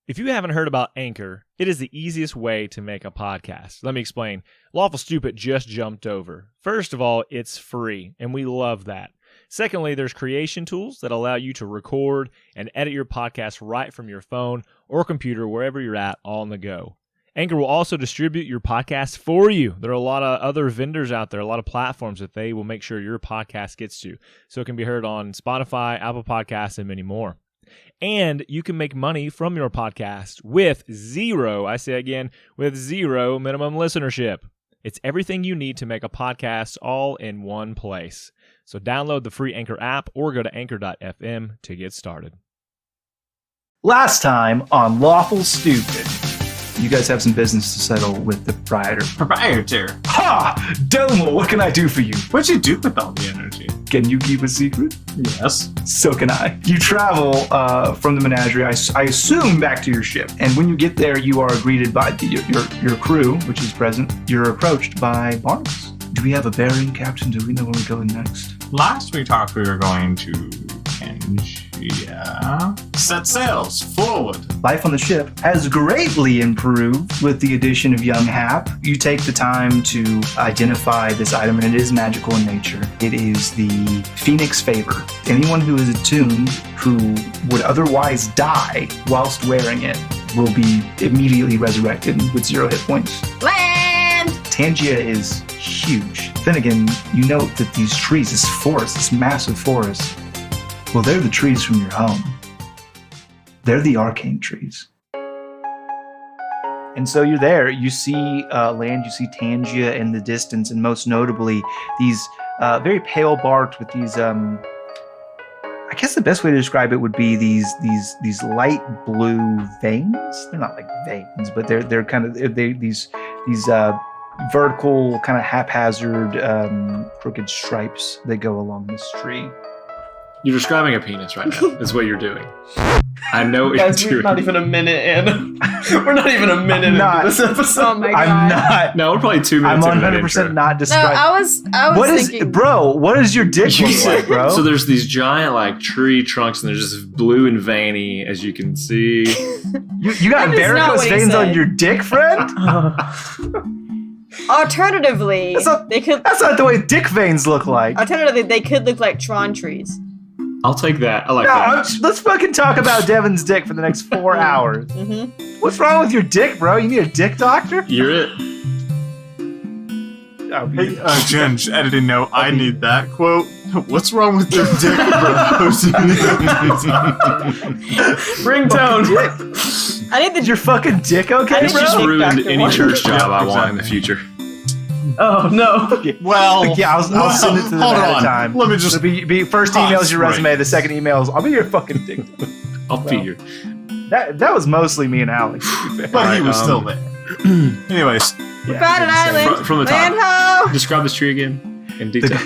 If you haven't heard about Anchor, it is the easiest way to make a podcast. Let me explain. Lawful Stupid just jumped over. First of all, it's free, and we love that. Secondly, there's creation tools that allow you to record and edit your podcast right from your phone or computer, wherever you're at, all on the go. Anchor will also distribute your podcast for you. There are a lot of other vendors out there, a lot of platforms that they will make sure your podcast gets to. So it can be heard on Spotify, Apple Podcasts, and many more. And you can make money from your podcast with zero minimum listenership. It's everything you need to make a podcast all in one place. So download the free Anchor app or go to anchor.fm to get started. Last time on Lawful Stupid, you guys have some business to settle with the proprietor. Ha! Domo, what can I do for you? What'd you do with all the energy? Can you keep a secret? Yes. So can I. You travel from the menagerie, I assume, back to your ship. And when you get there, you are greeted by your crew, which is present. You're approached by Barnabas. Do we have a bearing, Captain? Do we know where we're going next? Last we talked, we were going to Tangia. Set sails, forward. Life on the ship has greatly improved with the addition of young Hap. You take the time to identify this item, and it is magical in nature. It is the Phoenix Favor. Anyone who is attuned who would otherwise die whilst wearing it will be immediately resurrected with 0 hit points. Land! Tangia is huge. Finnegan, you note that these trees, this forest, this massive forest, well, they're the trees from your home. They're the arcane trees. And so you're there. You see land, you see Tangia in the distance, and most notably, these very pale barked with these, I guess the best way to describe it would be these light blue veins. They're not like veins, but they're kind of these vertical, kind of haphazard, crooked stripes that go along this tree. You're describing a penis right now, is what you're doing. I know what Guys, you're we're doing. not even a minute in. We're not even a minute into this episode. Oh my god. I'm not. No, we're probably 2 minutes I'm into that 100% intro. not No, describing. I was thinking. What does your dick You look said- like, bro? So there's these giant like tree trunks, and they're just blue and veiny, as you can see. you got That is not varicose what he veins on said. your dick, friend? Alternatively, That's not- they could. That's not the way dick veins look like. Alternatively, they could look like Tron trees. I'll take that. I like No, that. let's fucking talk about Devin's dick for the next 4 hours. Mm-hmm. What's wrong with your dick, bro? You need a dick doctor? You're it. Hey, Jen, editing note, I need that quote. What's wrong with your dick, bro? Ringtone. I need the. Is your fucking dick okay, This bro? just Dick ruined doctor any one. church job Yeah, I want in the exactly. future. Oh no. Well, Yeah, I'll send it to them hold ahead on. of time. Let me just. It'll be first email is your Right. resume, the second email is I'll be your fucking dick. I'll figure. That was mostly me and Alex. to be fair. But he Alright, was still there. Anyways, We Yeah, found an so- island. From the top. Land ho! Describe this tree again in detail.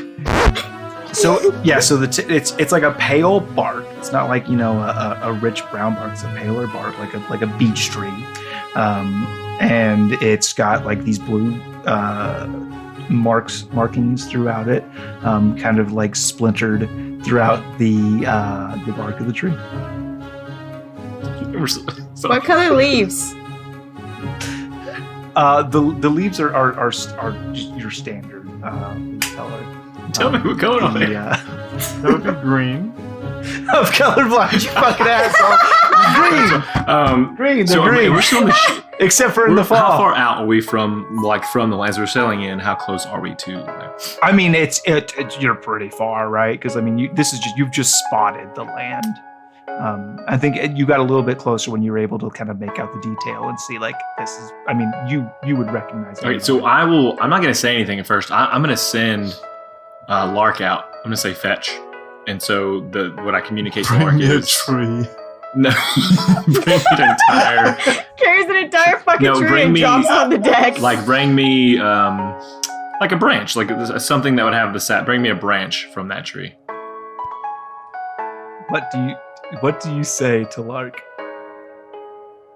So it's like a pale bark. It's not like a rich brown bark. It's a paler bark, like a beech tree, and it's got like these blue markings throughout it, kind of like splintered throughout the bark of the tree. What color leaves? The leaves are just your standard leaf color. Tell me what going on there. that would be green. Of colorblind, you fucking asshole. Green. They're So green. we're still in the Except for in the fall. How far out are we from the lands we're sailing in? How close are we to there? I mean, you're pretty far, right? Because I mean, you've just spotted the land. I think you got a little bit closer when you were able to kind of make out the detail and see like this is. I mean, you would recognize it. Okay, so I'm not going to say anything at first. I'm going to send Lark out. I'm going to say fetch. And so what I communicate to Lark Bring me a is tree. no, bring me an entire Carries an entire fucking No, tree bring and me- drops it on the deck. like bring me like a branch, like something that would have the sap. Bring me a branch from that tree. What do you say to Lark?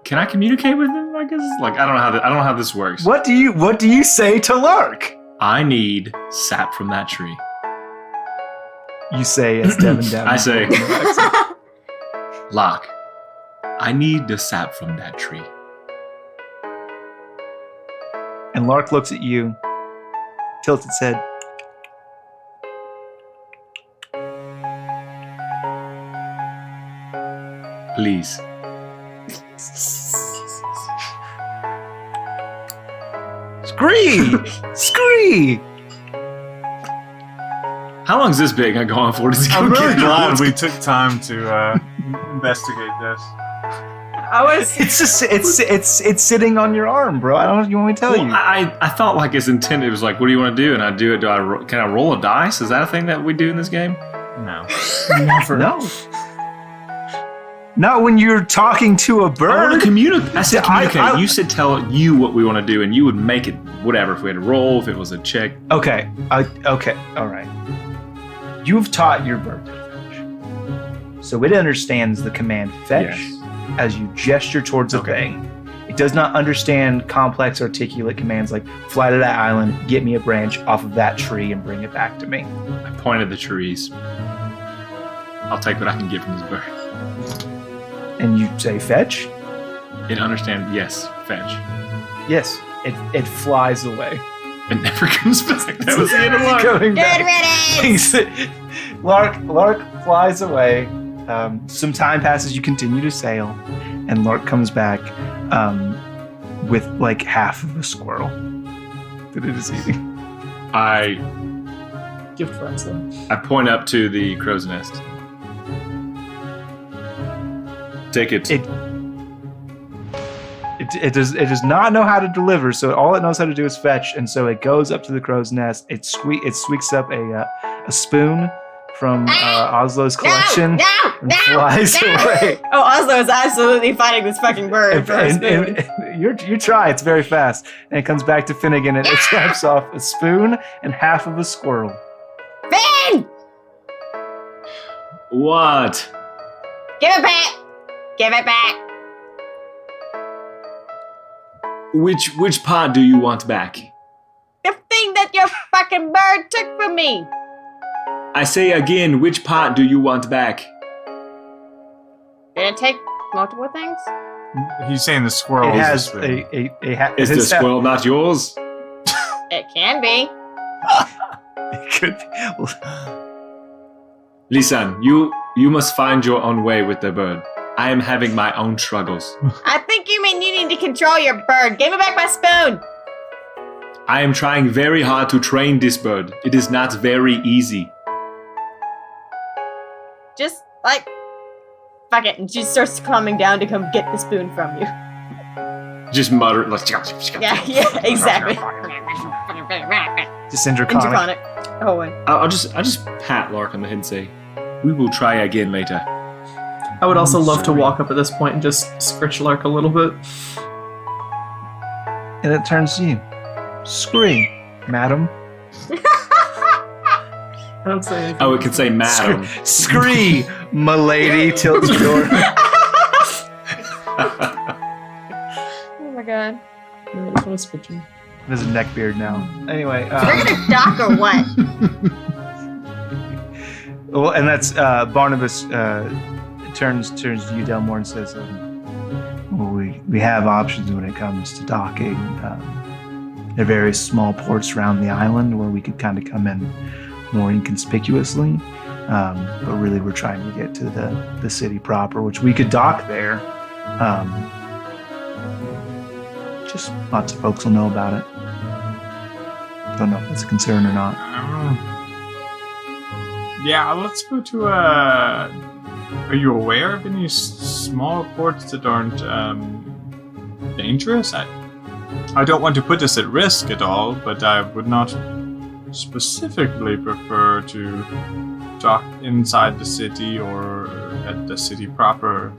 Can I communicate with him? I guess like I don't know how this works. What do you say to Lark? I need sap from that tree. You say as Devin down. I say, Lark, I need the sap from that tree. And Lark looks at you, tilts its head. Please. Scree! Scree! How long is this bit gonna go on for? Does it I'm go really get glad old? we took time to investigate this. I was. It's just it's sitting on your arm, bro. I don't know if you want me to tell Well, you. I thought like it's intended. It was like, what do you want to do? And I do it. Can I roll a dice? Is that a thing that we do in this game? No. Never. No. Not when you're talking to a I want bird. to communicate. I said communicate. I- You said tell you what we want to do, and you would make it whatever. If we had to roll, if it was a check. Okay. Okay. All right. You've taught your bird to fetch, so it understands the command fetch Yes. as you gesture towards Okay. a thing. It does not understand complex, articulate commands like fly to that island, get me a branch off of that tree, and bring it back to me. I pointed the trees. I'll take what I can get from this bird. And you say fetch. It understands. Yes, fetch. Yes. It flies away. It never comes back. That was the end of Lark. Going Good back. riddance! Lark flies away. Some time passes. You continue to sail, and Lark comes back with like half of a squirrel that it is eating. I Gift friends, though. I point up to the crow's nest. Take it. It does not know how to deliver, so all it knows how to do is fetch, and so it goes up to the crow's nest. It squeaks up a spoon from Oslo's collection and flies away. Oh, Oslo is absolutely fighting this fucking bird for a spoon. And you try, it's very fast. And it comes back to Finnegan and it snaps off a spoon and half of a squirrel. Finn! What? Give it back! Give it back! Which part do you want back? The thing that your fucking bird took from me! I say again, which part do you want back? Did it take multiple things? He's saying the squirrel It is has the spoon. Is the squirrel not yours? It can be. It could be. Listen, you must find your own way with the bird. I am having my own struggles. I think you mean you need to control your bird. Give me back my spoon! I am trying very hard to train this bird. It is not very easy. Just, like, fuck it. And she starts calming down to come get the spoon from you. Just mutter. Like, Yeah, exactly. Just Syndroconic. Interconic. Oh, wait. I'll just pat Lark on the head and say, "We will try again later." I would also love to walk up at this point and just scritch Lark a little bit. And it turns to you. Scree, madam. I don't say anything. Oh, it can say madam. Scree, m'lady, tilts the door. Oh my god. No, I just want to scritch him. There's a neck beard now. Anyway. We're gonna dock or what? Well, and that's Barnabas turns to you, Delmore, and says, well, we have options when it comes to docking. There are various small ports around the island where we could kind of come in more inconspicuously. But really, we're trying to get to the city proper, which we could dock there. Just lots of folks will know about it. Don't know if that's a concern or not. Yeah, let's go to Are you aware of any small ports that aren't dangerous? I don't want to put this at risk at all, but I would not specifically prefer to dock inside the city or at the city proper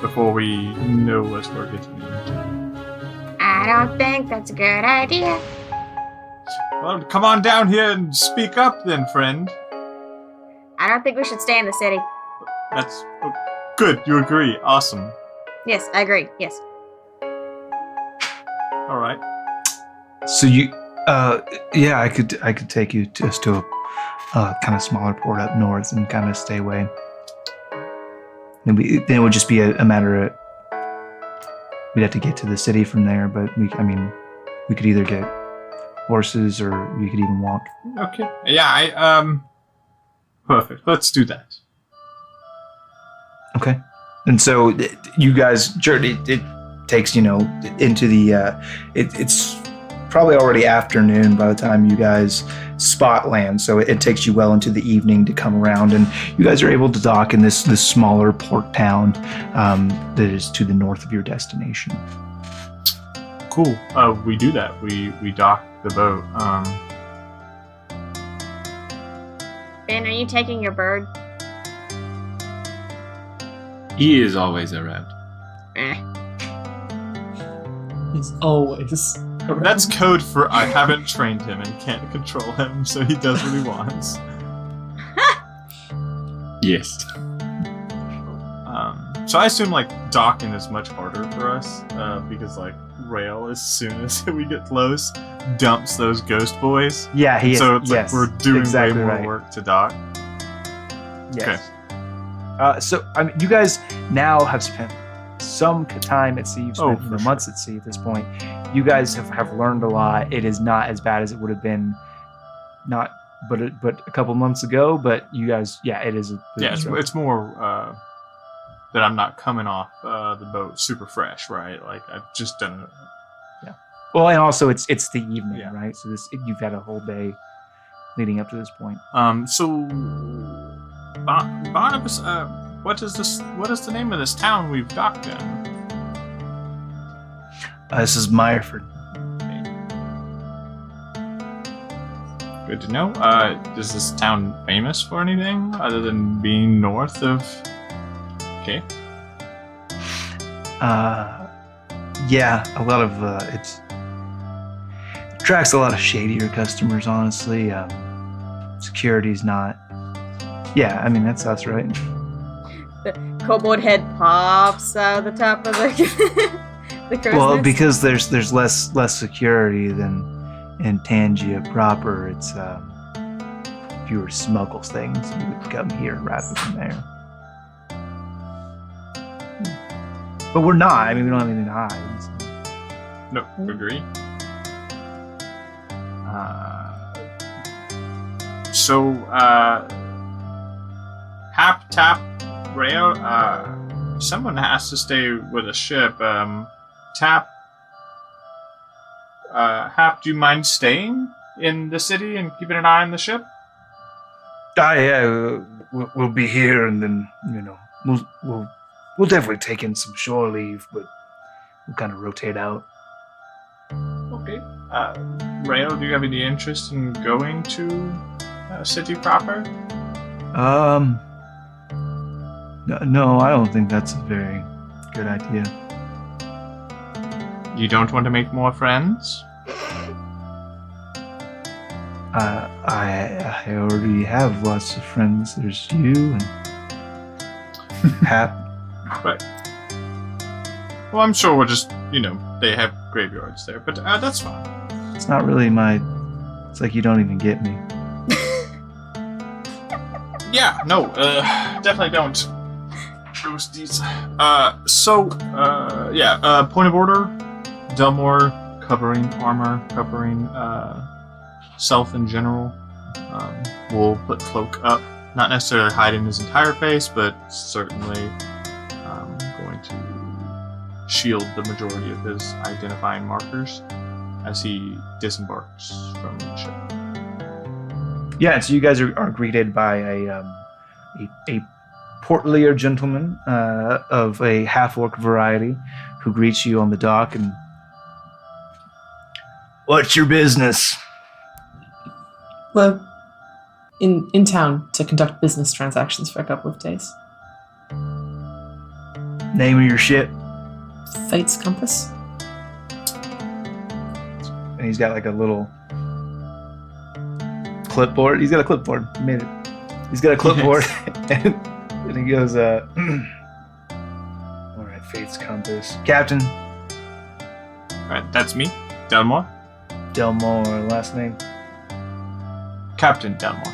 before we know what we're getting into. I don't think that's a good idea. Well, come on down here and speak up then, friend. I don't think we should stay in the city. That's good. You agree. Awesome. Yes, I agree. Yes. All right. So you, yeah, I could take you just to a kind of smaller port up north and kind of stay away. Then it would just be a matter of we'd have to get to the city from there. But we could either get horses or we could even walk. Okay. Yeah, perfect. Let's do that. Okay. And so you guys journey. It takes into the. It's probably already afternoon by the time you guys spot land. So it takes you well into the evening to come around, and you guys are able to dock in this smaller port town that is to the north of your destination. Cool. We do that. We dock the boat. Ben, are you taking your bird? He is always around. He's always. That's code for I haven't trained him and can't control him, so he does what he wants. Yes. So I assume docking is much harder for us because Rail, as soon as we get close, dumps those ghost boys. Yeah, he is. So it's yes, we're doing exactly way more right. work to dock. Yes. So you guys now have spent some time at sea. You've spent months at sea at this point. You guys have learned a lot. It is not as bad as it would have been, but a couple months ago. But you guys, it is. It's more that I'm not coming off the boat super fresh, right? I've just done it. Yeah. Well, and also it's the evening, Yeah. right? So you've had a whole day leading up to this point. So Barnabas, what is the name of this town we've docked in? This is Meyerford. Good to know. Is this town famous for anything other than being north of? Okay. Yeah, a lot of it attracts a lot of shadier customers. Honestly, security's not. Yeah, I mean that's us, right? The kobold head pops out the top of the crow's Well, nest. because there's less security than in Tangia proper. It's if you were to smuggle things, you would come here rather than there. But we're not. I mean, we don't have anything to hide. So. No, agree. Hap, Tap, Rail, someone has to stay with the ship. Tap, Hap, do you mind staying in the city and keeping an eye on the ship? Yeah, we'll be here, and then we'll definitely take in some shore leave, but we'll kind of rotate out. Okay. Rail, do you have any interest in going to city proper? No, I don't think that's a very good idea. You don't want to make more friends? I already have lots of friends. There's you and Hap. Right. Well, I'm sure we'll just, they have graveyards there, but that's fine. It's not really it's like you don't even get me. Yeah, no, definitely don't. Roasties. Point of order. Delmore covering armor, covering self in general. We'll put Cloak up. Not necessarily hiding his entire face, but certainly going to shield the majority of his identifying markers as he disembarks from the ship. Yeah, so you guys are greeted by a portlier gentleman of a half-orc variety who greets you on the dock and... What's your business? We're in town to conduct business transactions for a couple of days. Name of your ship? Fate's Compass. And he's got like a little clipboard. He's got a clipboard. He made it. He's got a clipboard. And he goes, all right, Fate's Compass. Captain Alright, that's me, Delmore. Delmore, last name? Captain Delmore.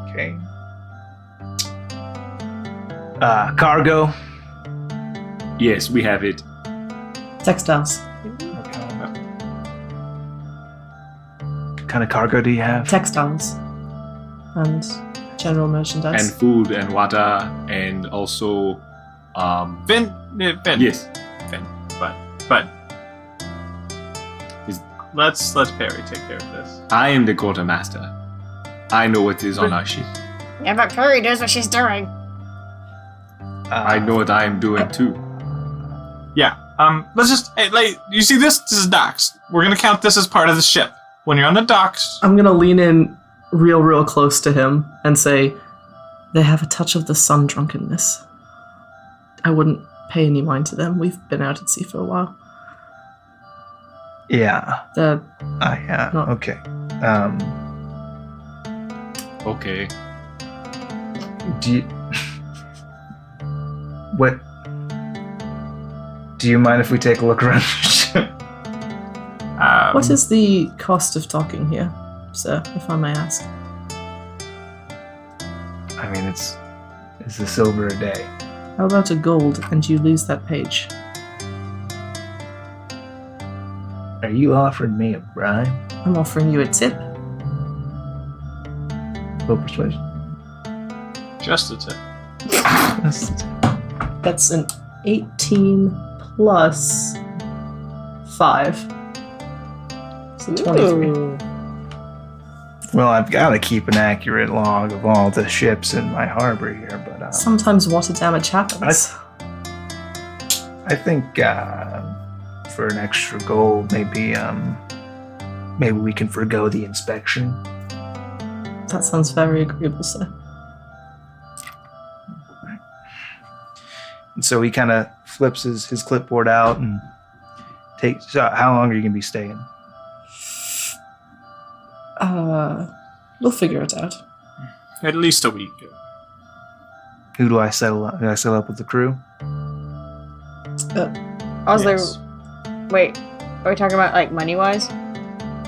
Okay. Cargo? Yes, we have it. Textiles. What kind of cargo do you have? Textiles. And general merchandise. And food and water and also Finn. yes. Finn. But let's Perry take care of this. I am the quartermaster. I know what is on our ship. Yeah, but Perry knows what she's doing. I know what I am doing too. Yeah. Let's just you see this? This is docks. We're gonna count this as part of the ship. When you're on the docks, I'm gonna lean in real close to him and say, they have a touch of the sun drunkenness. I wouldn't pay any mind to them. We've been out at sea for a while. Yeah. They're Yeah. Okay. Okay. Do you... What... Do you mind if we take a look around the ship? what is the cost of docking here, sir, if I may ask? I mean, it's a silver a day. How about a gold and you lose that page? Are you offering me a bribe? I'm offering you a tip. Roll persuasion. just a tip. That's an 18 plus 5. So 23. Ooh. Well, I've got to keep an accurate log of all the ships in my harbor here, but Sometimes water damage happens. I think for an extra gold, maybe we can forgo the inspection. That sounds very agreeable, sir. And so he kind of flips his clipboard out and takes. So how long are you gonna be staying? We'll figure it out. At least a week. Who do I settle up? Do I settle up with the crew? Also, Yes. wait, are we talking about like money wise?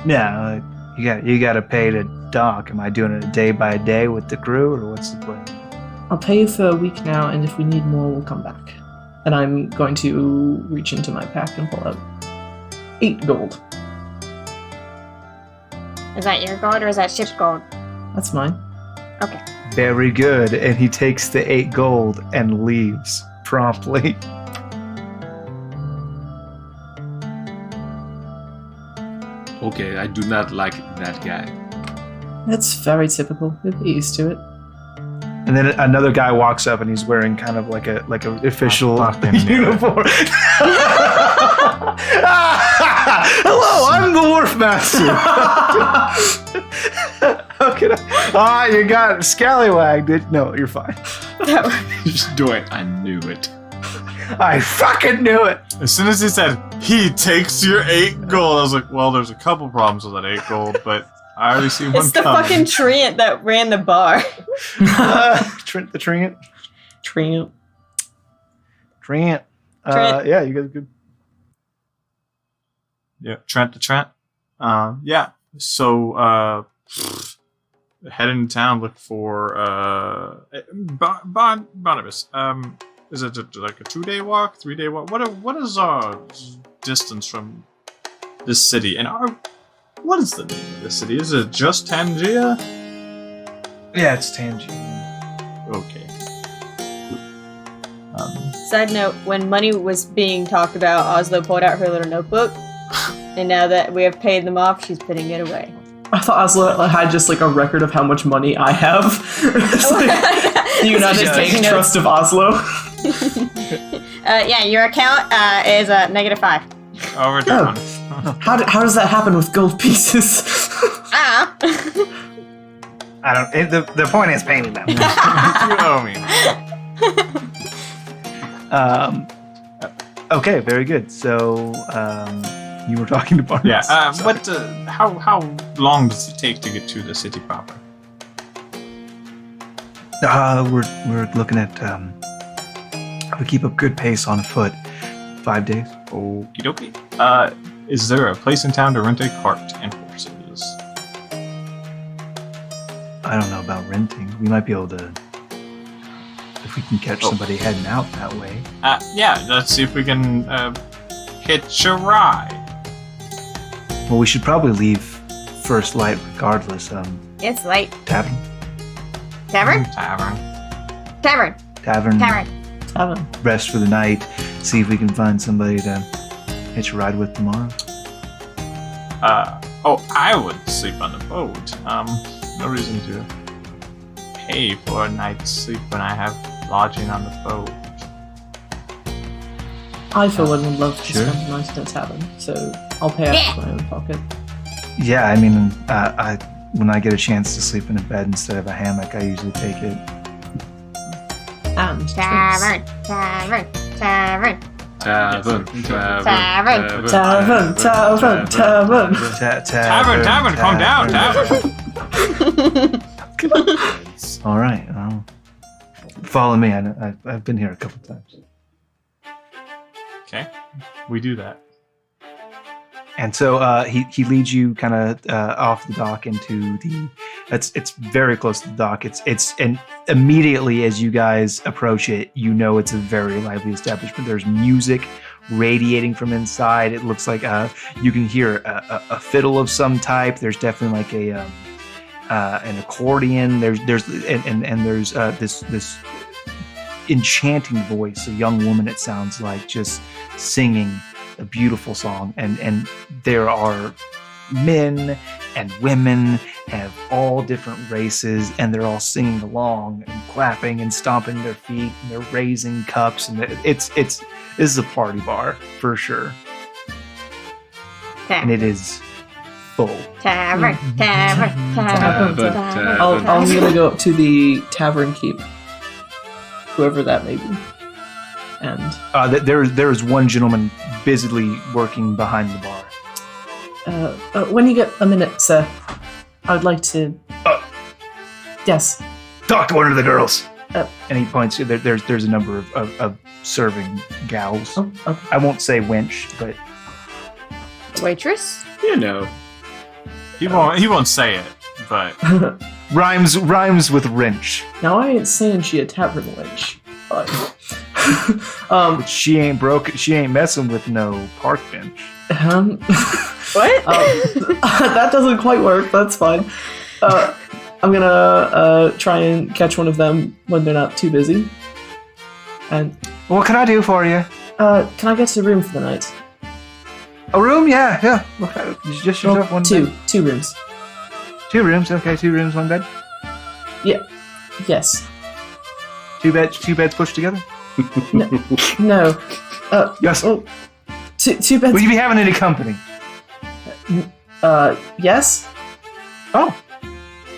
Yeah, you got to pay to dock. Am I doing it day by day with the crew, or what's the plan? I'll pay you for a week now, and if we need more, we'll come back. And I'm going to reach into my pack and pull out 8 gold. Is that your gold or is that ship's gold? That's mine. Okay. Very good. And he takes the 8 gold and leaves promptly. Okay, I do not like that guy. That's very typical. We'll get used to it. And then another guy walks up and he's wearing kind of like a official fucking knew it. uniform. Hello, I'm the wharf master. How can I? You got scallywagged. No, you're fine. Just do it. I knew it. I fucking knew it. As soon as he said, he takes your 8 gold, I was like, well, there's a couple problems with that 8 gold, but I already see one It's the coming. fucking treant that ran the bar. Trent the Treant. Treant. Treant. Trent. Yeah, you guys good. Yeah, Trent to Trent. Yeah. So, heading to town, look for Barnabas. Is it like a 2-day walk, 3-day walk? What is our distance from this city? And what is the name of this city? Is it just Tangia? Yeah, it's Tangia. Okay. Side note, when money was being talked about, Oslo pulled out her little notebook. And now that we have paid them off, she's putting it away. I thought Oslo had just like a record of how much money I have. It's like the United Just Bank taking Trust of Oslo. Yeah, your account is -5. Overdrawn. How does that happen with gold pieces? Ah. I don't. The point is, pay me now. You owe me. Okay, very good. So, you were talking to Barnabas. Yeah. How long does it take to get to the city proper? We're looking at we keep up good pace on foot. 5 days. Okie dokie. Is there a place in town to rent a cart and horses? I don't know about renting. We might be able to if we can catch somebody heading out that way. Yeah, let's see if we can hitch a ride. Well, we should probably leave first light regardless. It's late. Tavern? Tavern? Tavern. Tavern. Tavern. Tavern. Tavern. Rest for the night. See if we can find somebody to hitch a ride with tomorrow. I would sleep on the boat. No reason to pay for a night's sleep when I have lodging on the boat. I, for one, would love to Sure. spend the night in a tavern, so I'll pay out of my own pocket. Yeah, I mean, when I get a chance to sleep in a bed instead of a hammock, I usually take it. And Tavern. Tavern. Tavern. Tavern. Tavern. Tavern, tavern, tavern. Tavern, calm down, Tavern. All right, follow me. I've been here a couple times. Okay, we do that. And so he leads you kind of off the dock into the. It's very close to the dock. And immediately as you guys approach it, you know it's a very lively establishment. There's music radiating from inside. It looks like you can hear a fiddle of some type. There's definitely like an accordion. There's this enchanting voice, a young woman. It sounds like just singing a beautiful song, and there are men and women of all different races, and they're all singing along and clapping and stomping their feet, and they're raising cups, and this is a party bar for sure, and it is full. Tavern. Tavern. Tavern. Tavern. I'm gonna go up to the tavern keep, whoever that may be, and There is one gentleman busily working behind the bar. when you get a minute, sir, I would like to. Yes. Talk to one of the girls. Oh. And he points. There's a number of serving gals. Oh, okay. I won't say wench, but Waitress? You know. He won't say it, but rhymes with wrench. Now I ain't saying she a tavern wench, but But she ain't broke. She ain't messing with no park bench. What? that doesn't quite work. That's fine. I'm gonna try and catch one of them when they're not too busy. And What can I do for you? can I get to the room for the night? A room? Yeah. Okay. Just yourself one Two bed? rooms. 2 rooms. Okay, 2 rooms, 1 bed. Yes. 2 beds pushed together. No. Yes. Oh, two beds. Will you be having any company? Yes. Oh,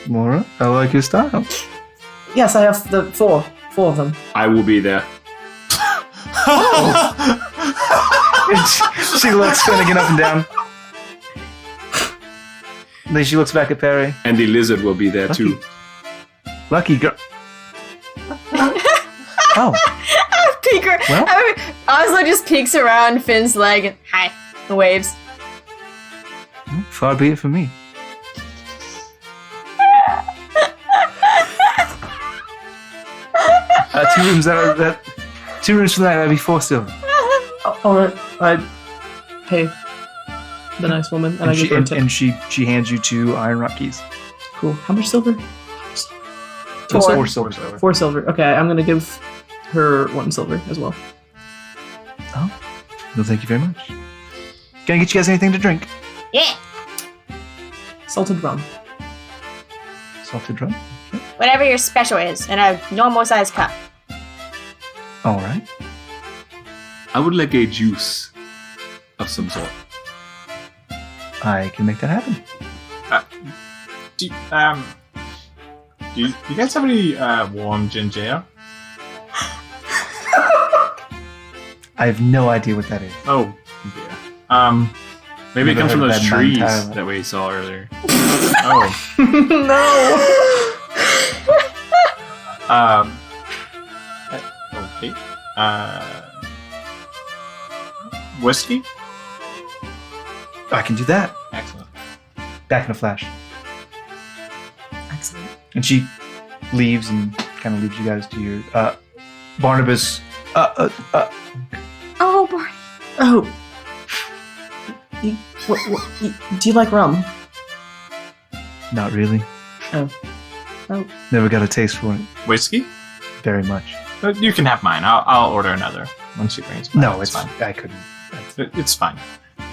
Laura, I like your style. Yes, I have the four of them. I will be there. She looks Finnegan up and down. Then she looks back at Perry. And the lizard will be there too. Lucky girl. Oh, Peeker. Well? Oslo just peeks around Finn's leg and hi, and waves. far be it from me. Two rooms that 2 rooms for that. That'd be 4 silver. All right. I pay the nice woman, and I give her a tip. And she hands you 2 iron rock keys. Cool. How much silver? 4 silver. 4 silver. Okay, I'm gonna give her 1 silver as well. Oh, no, thank you very much. Can I get you guys anything to drink? Yeah, Salted rum. Salted rum. whatever your special is, in a normal size cup. All right. I would like a juice of some sort. I can make that happen. do you guys have any warm ginger ale? I have no idea what that is. Oh, yeah. Maybe it Never comes from heard those of that trees entirely. that we saw earlier. Oh. Okay. Whiskey? I can do that. Excellent. Back in a flash. Excellent. And she leaves and kind of leaves you guys to your. Barnabas, Oh, Barney. Oh. Do you like rum? not really. Oh. Oh. Never got a taste for it Whiskey? very much. You can have mine. I'll order another once she brings it back. No, it's fine. I couldn't. It's fine.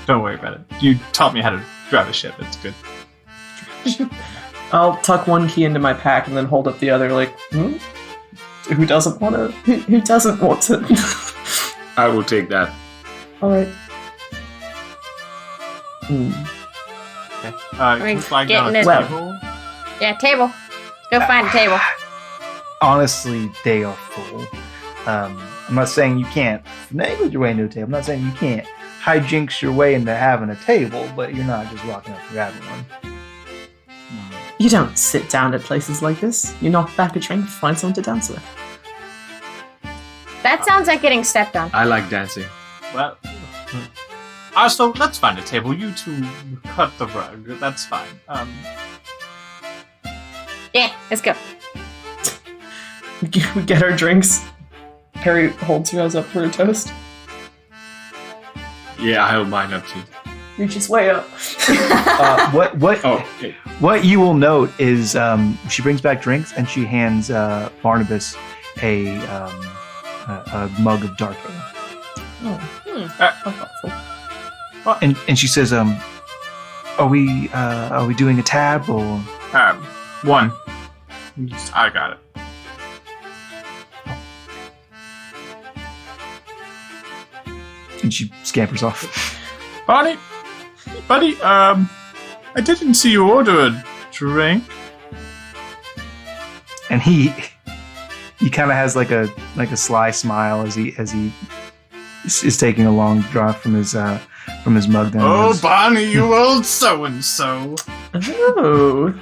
Don't worry about it. You taught me how to drive a ship. It's good. I'll tuck one key into my pack and then hold up the other, like, Who doesn't want to? Who doesn't want to? I will take that. All right. Okay. Can you flag down a getting it. table? Yeah, table. Go find a table. Honestly, they are full. I'm not saying you can't finagle your way into a table. I'm not saying you can't hijinks your way into having a table, but you're not just walking up and grabbing one. You don't sit down at places like this. You knock back a drink, find someone to dance with. That sounds like getting stepped on. I like dancing. Well, so let's find a table. You two cut the rug. That's fine. Yeah, let's go. We get our drinks. Harry holds you guys up for a toast. Yeah, I hold mine up too. Reaches way up. Okay. What you will note is she brings back drinks and she hands Barnabas a mug of dark ale. Oh. And she says, "Are we doing a tab or?" One. I got it. And she scampers off. Buddy, I didn't see you order a drink. And he kind of has like a sly smile as he is taking a long draw from his mug. Down Oh, his- Bonnie, you old so-and-so. Oh.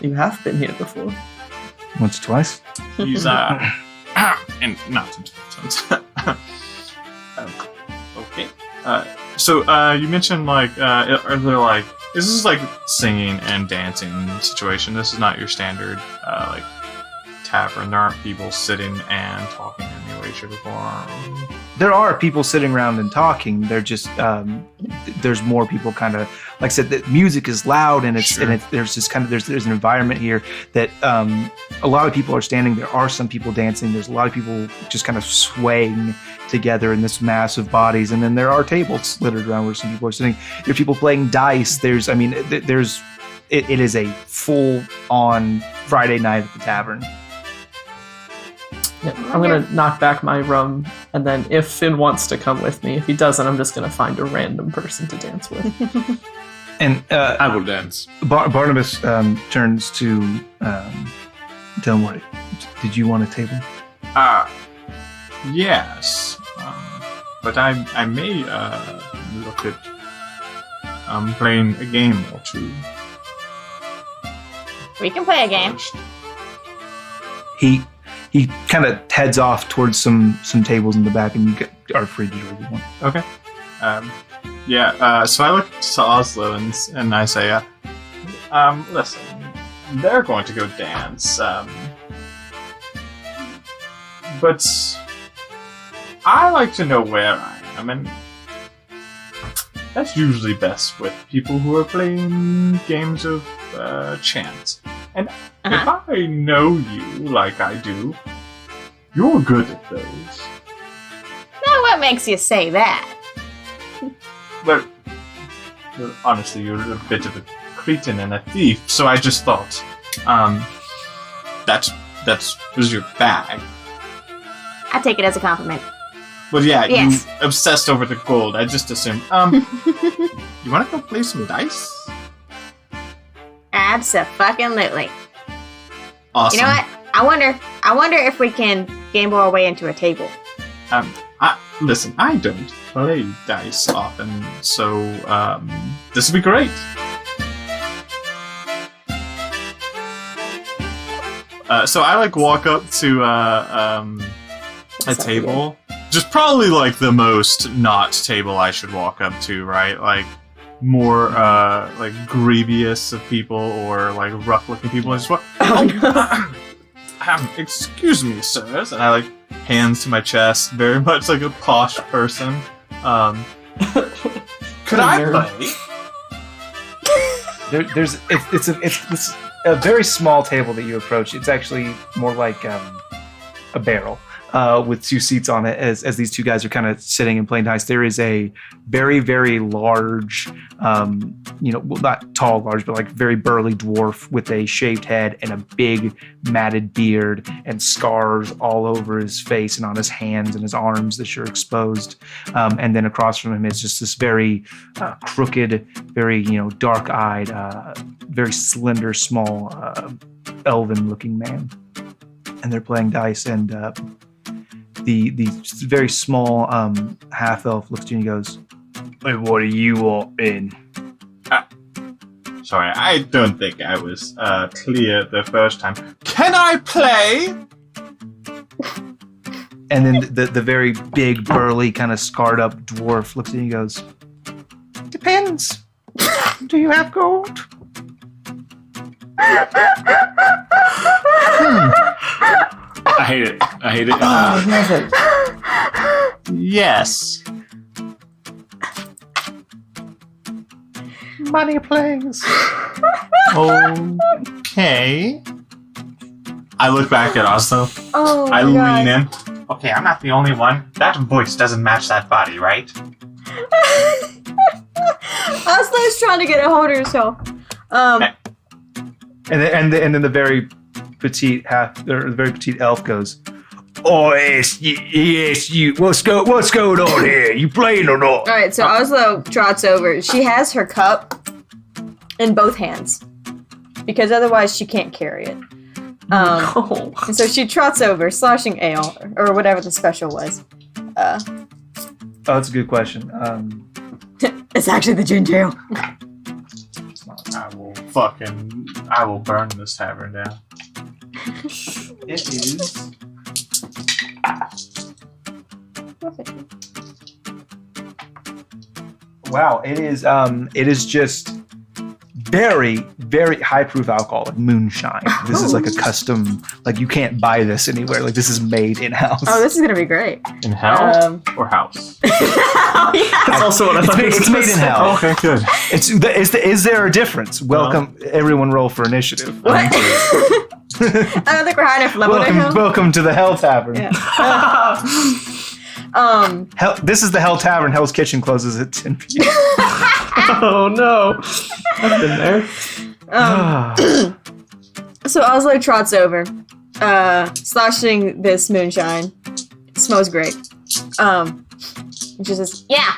You have been here before. once or twice. He's, and not to okay. So you mentioned, like, are there, like, this is like singing and dancing situation. This is not your standard, like, tavern. There aren't people sitting and talking in any way, shape, or form. There are people sitting around and talking. They're just there's more people kind of like I said. The music is loud and Sure. there's just kind of there's an environment here that a lot of people are standing. There are some people dancing. There's a lot of people just kind of swaying together in this mass of bodies. And then there are tables littered around where some people are sitting. There are people playing dice. It is a full on Friday night at the tavern. Yeah, I'm gonna knock back my rum, and then if Finn wants to come with me, if he doesn't, I'm just gonna find a random person to dance with. And I will dance. Barnabas turns to Delmore. Did you want a table? Yes. But I may look at playing a game or two. We can play a game. first. He kind of heads off towards some tables in the back, and you are free to do whatever you want. Okay. So I look to Oslo and I say, listen, they're going to go dance, but I like to know where I am, and that's usually best with people who are playing games of chance. And if I know you like I do, you're good at those. Now, what makes you say that? Well, honestly, you're a bit of a cretin and a thief, so I just thought, that was your bag. I take it as a compliment. But yeah, Yes. you obsessed over the gold. I just assumed. You want to go play some dice? Abso-fucking-lutely. Awesome. You know what? I wonder if we can gamble our way into a table. Listen, I don't play dice often, so this would be great. So I walk up to a table. Just probably the most not table I should walk up to, right? More grievous of people or rough looking people. I just walk. Excuse me, sirs. And I like hands to my chest, very much like a posh person. Could I play? It's a very small table that you approach. It's actually more like a barrel with 2 seats on it as these 2 guys are kind of sitting and playing dice. There is a very, very large, not tall, large, but like very burly dwarf with a shaved head and a big matted beard and scars all over his face and on his hands and his arms that are exposed. And then across from him is just this very crooked, very, dark-eyed, very slender, small, elven-looking man. And they're playing dice, and the very small half-elf looks at you and he goes, "Hey, what are you all in?" Sorry, I don't think I was clear the first time. Can I play? And then the very big, burly, kind of scarred-up dwarf looks at you and goes, "Depends. Do you have gold?" I hate it. I love it. Yes. Money, please. Okay. I look back at Oslo. Oh my I God. lean in. Okay, I'm not the only one. That voice doesn't match that body, right? Oslo's trying to get a hold of herself. And then the very petite elf goes, "Oh yes, you. What's going on here? You playing or not?" All right, so Oslo trots over. She has her cup in both hands because otherwise she can't carry it. And so she trots over, sloshing ale or whatever the special was. Oh, that's a good question. It's actually the ginger ale. I will burn this tavern down. It is. Wow, it is. It is just very, very high proof alcohol, like moonshine. This is like a custom. Like you can't buy this anywhere. Like this is made in house. Oh, this is gonna be great. In house or house? Oh, yeah. That's also what I thought. It's made in house. Okay, good. Is there a difference? Welcome, everyone. Roll for initiative. What? I don't think we're high enough level to him. Welcome to the Hell Tavern. Yeah. This is the Hell Tavern. Hell's Kitchen closes at 10 p.m. Oh no. I've been there. So Oslo trots over, sloshing this moonshine. It smells great. She says, "Yeah,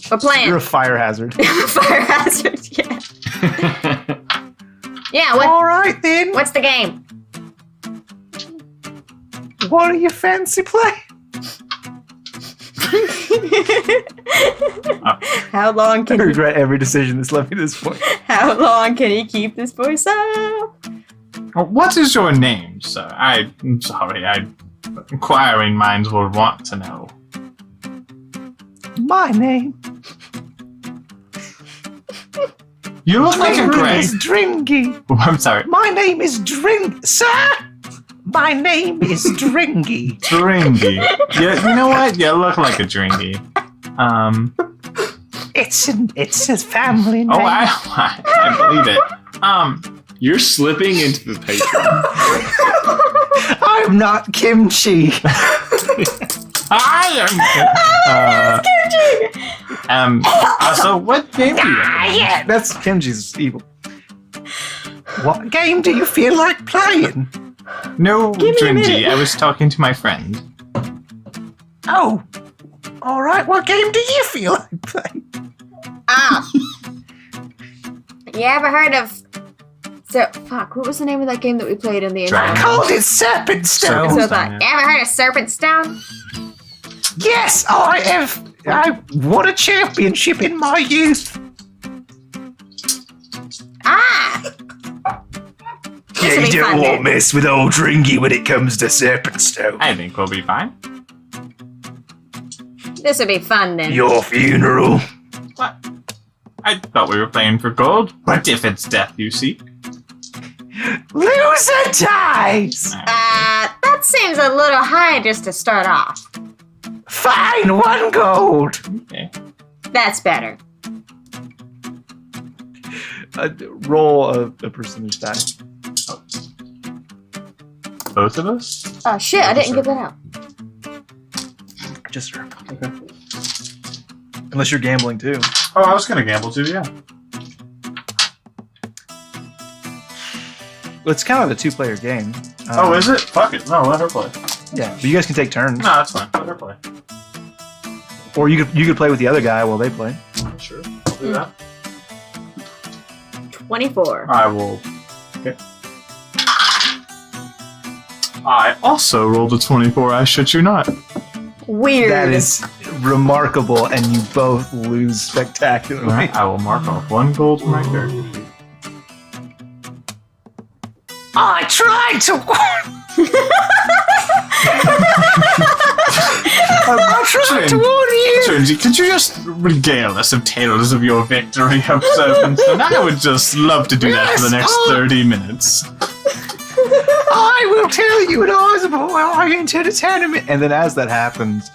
we're playing." You're a fire hazard. Fire hazard, yeah. Yeah, All right then. what's the game? What do you fancy play? How long I can he, regret every decision that's led me to this point. how long can he keep this voice up? What is your name, sir? I'm sorry. Inquiring minds will want to know. My name. You look like a My name gray. is Dringy. I'm sorry. My name is Sir. My name is Dringy. Dringy. Yeah, you know what? You look like a dringy. It's a family name. Oh, I believe it. You're slipping into the Patreon. I'm not kimchi. I am. So what game do you have? Yeah, that's kimchi's evil. What game do you feel like playing? No, Give me a minute. Dringy. I was talking to my friend. Oh, all right. What game do you feel like playing? You ever heard of... what was the name of that game that we played in the intro? Dragon. Called it Serpent Stone. So I thought, you ever heard of Serpent Stone? Yes, I have. I won a championship in my youth. This'll Yeah, be you don't fun, want then. mess with old Dringy when it comes to Serpent Stone. I think we'll be fine. This'll be fun then. Your funeral. What? I thought we were playing for gold. What if it's death you seek? Loser dies! That seems a little high just to start off. Fine, 1 gold. Okay. That's better. Roll a percentage die. Both of us? Oh shit, I didn't get that out. Just her. Okay. Unless you're gambling too. Oh, I was gonna gamble too, yeah. Well, it's kind of a 2-player game. Oh, is it? Fuck it. No, let her play. Yeah, but you guys can take turns. No, that's fine. Let her play. Or you could play with the other guy while they play. Sure. I'll do that. 24. I will. Okay. I also rolled a 24. I shit you not. Weird. That is remarkable, and you both lose spectacularly. Alright, I will mark off 1 gold from my character. I tried to. I tried to warn you. Trinity, could you just regale us of tales of your victory of Serpentstone? I would just love to do that for the next 30 minutes. I will tell you it was about how I entered a tournament. And then as that happens,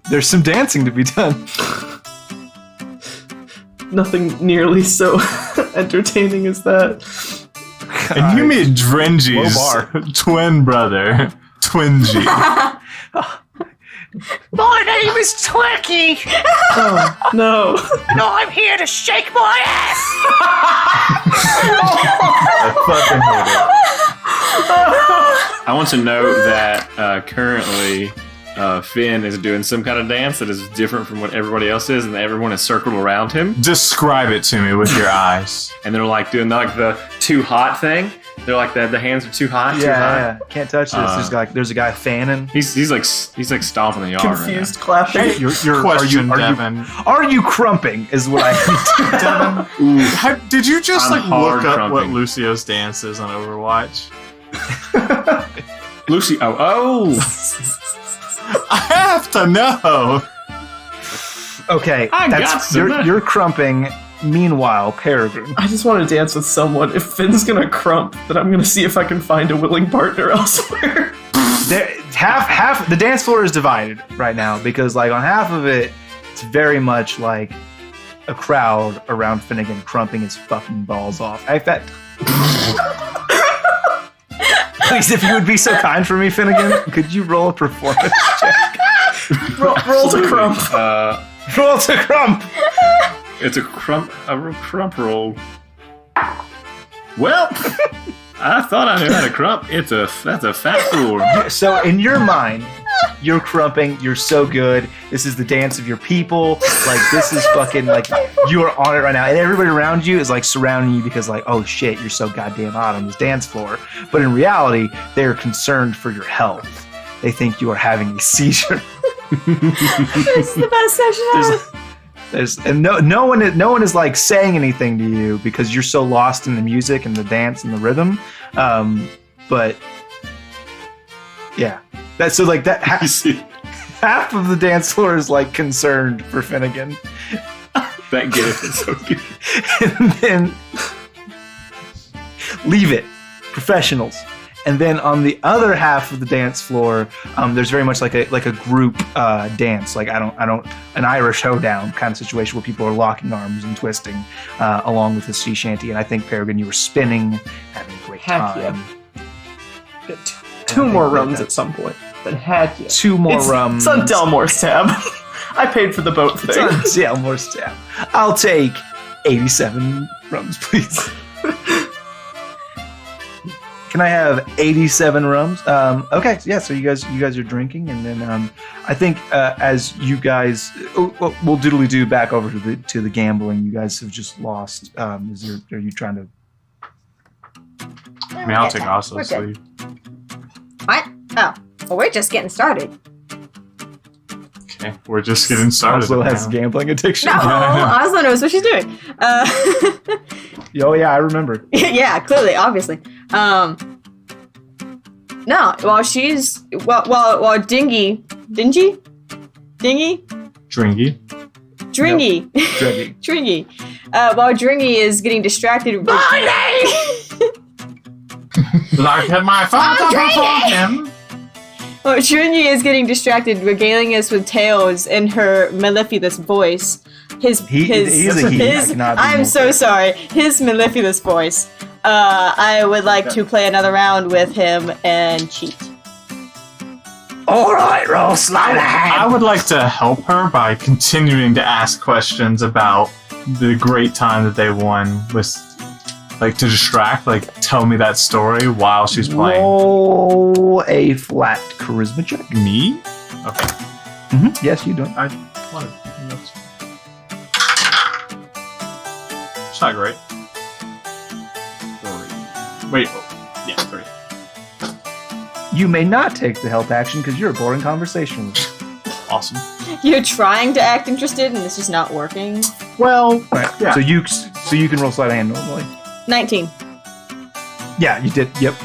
there's some dancing to be done. Nothing nearly so entertaining as that. And you meet Drengy's twin brother, Twingy. My name is Twerky, Oh, no. and I'm here to shake my ass. I fucking hate it. I want to note that currently Finn is doing some kind of dance that is different from what everybody else is, and that everyone is circled around him. Describe it to me with your eyes. And they're like doing like the too hot thing. They're like the hands are too hot. Too hot. Yeah, can't touch this. There's a guy fanning. He's like stomping the yard. Confused clapping. Hey, Question, Devin. Are you crumping? Is what I. Devin, did you just I'm hard look up what crumping. Lucio's dance is on Overwatch? Lucy. Oh. I have to know. Okay, I got some. you're crumping. Meanwhile, Peregrine. I just want to dance with someone. If Finn's gonna crump, then I'm gonna see if I can find a willing partner elsewhere. Half the dance floor is divided right now because like on half of it, it's very much like a crowd around Finnegan crumping his fucking balls off. In fact, please, if you would be so kind for me, Finnegan, could you roll a performance check? Roll to crump. Roll to crump. It's a crump roll. Well, I thought I knew how to crump. That's a fat fool. So in your mind, you're crumping. You're so good. This is the dance of your people. Like this is fucking like you are on it right now, and everybody around you is like surrounding you because like oh shit, you're so goddamn hot on this dance floor. But in reality, they are concerned for your health. They think you are having a seizure. This is the best session ever. And no one is like saying anything to you because you're so lost in the music and the dance and the rhythm. But yeah, that's so like that. Half of the dance floor is like concerned for Finnegan. That gift is so good. And then leave it, professionals. And then on the other half of the dance floor, there's very much like a group dance, like an Irish hoedown kind of situation where people are locking arms and twisting along with the sea shanty. And I think Peregrine, you were spinning, having a great Heck time. yeah. Two more rums at some point. But heck yeah. 2 more rums. It's on Delmore's tab. I paid for the boat It's thing. on Delmore's tab. I'll take 87 rums, please. Can I have 87 rums? Okay, yeah. So you guys are drinking, and then I think as you guys, we'll doodly do back over to the gambling. You guys have just lost. Are you trying to? I mean, I'll take Oslo's We're good. sleeve. What? Oh, well, we're just getting started. Okay, we're just getting started. Oslo has now. gambling addiction. No, Oslo knows what she's doing. Oh yeah, I remember. Yeah, clearly, obviously. No, while she's while Dringy, Dreggy. while Dringy is getting distracted. My name. Like my father before him. Well, Trinity is getting distracted, regaling us with tales in her mellifluous voice. He's a he. I cannot be I'm so clear. Sorry. His mellifluous voice. I would like to play another round with him and cheat. All right, roll sleight of hand. I would like to help her by continuing to ask questions about the great time that they won with, like, to distract, like, tell me that story while she's playing. Roll a flat charisma check. Me? Okay. Mm-hmm. Yes, you do. I want to. It's not great. 3. Wait. Yeah, 3. You may not take the help action because you're a boring conversationalist. Awesome. You're trying to act interested and it's just not working. Well, right. Yeah. So you can roll sleight of hand normally. 19. Yeah, you did. Yep.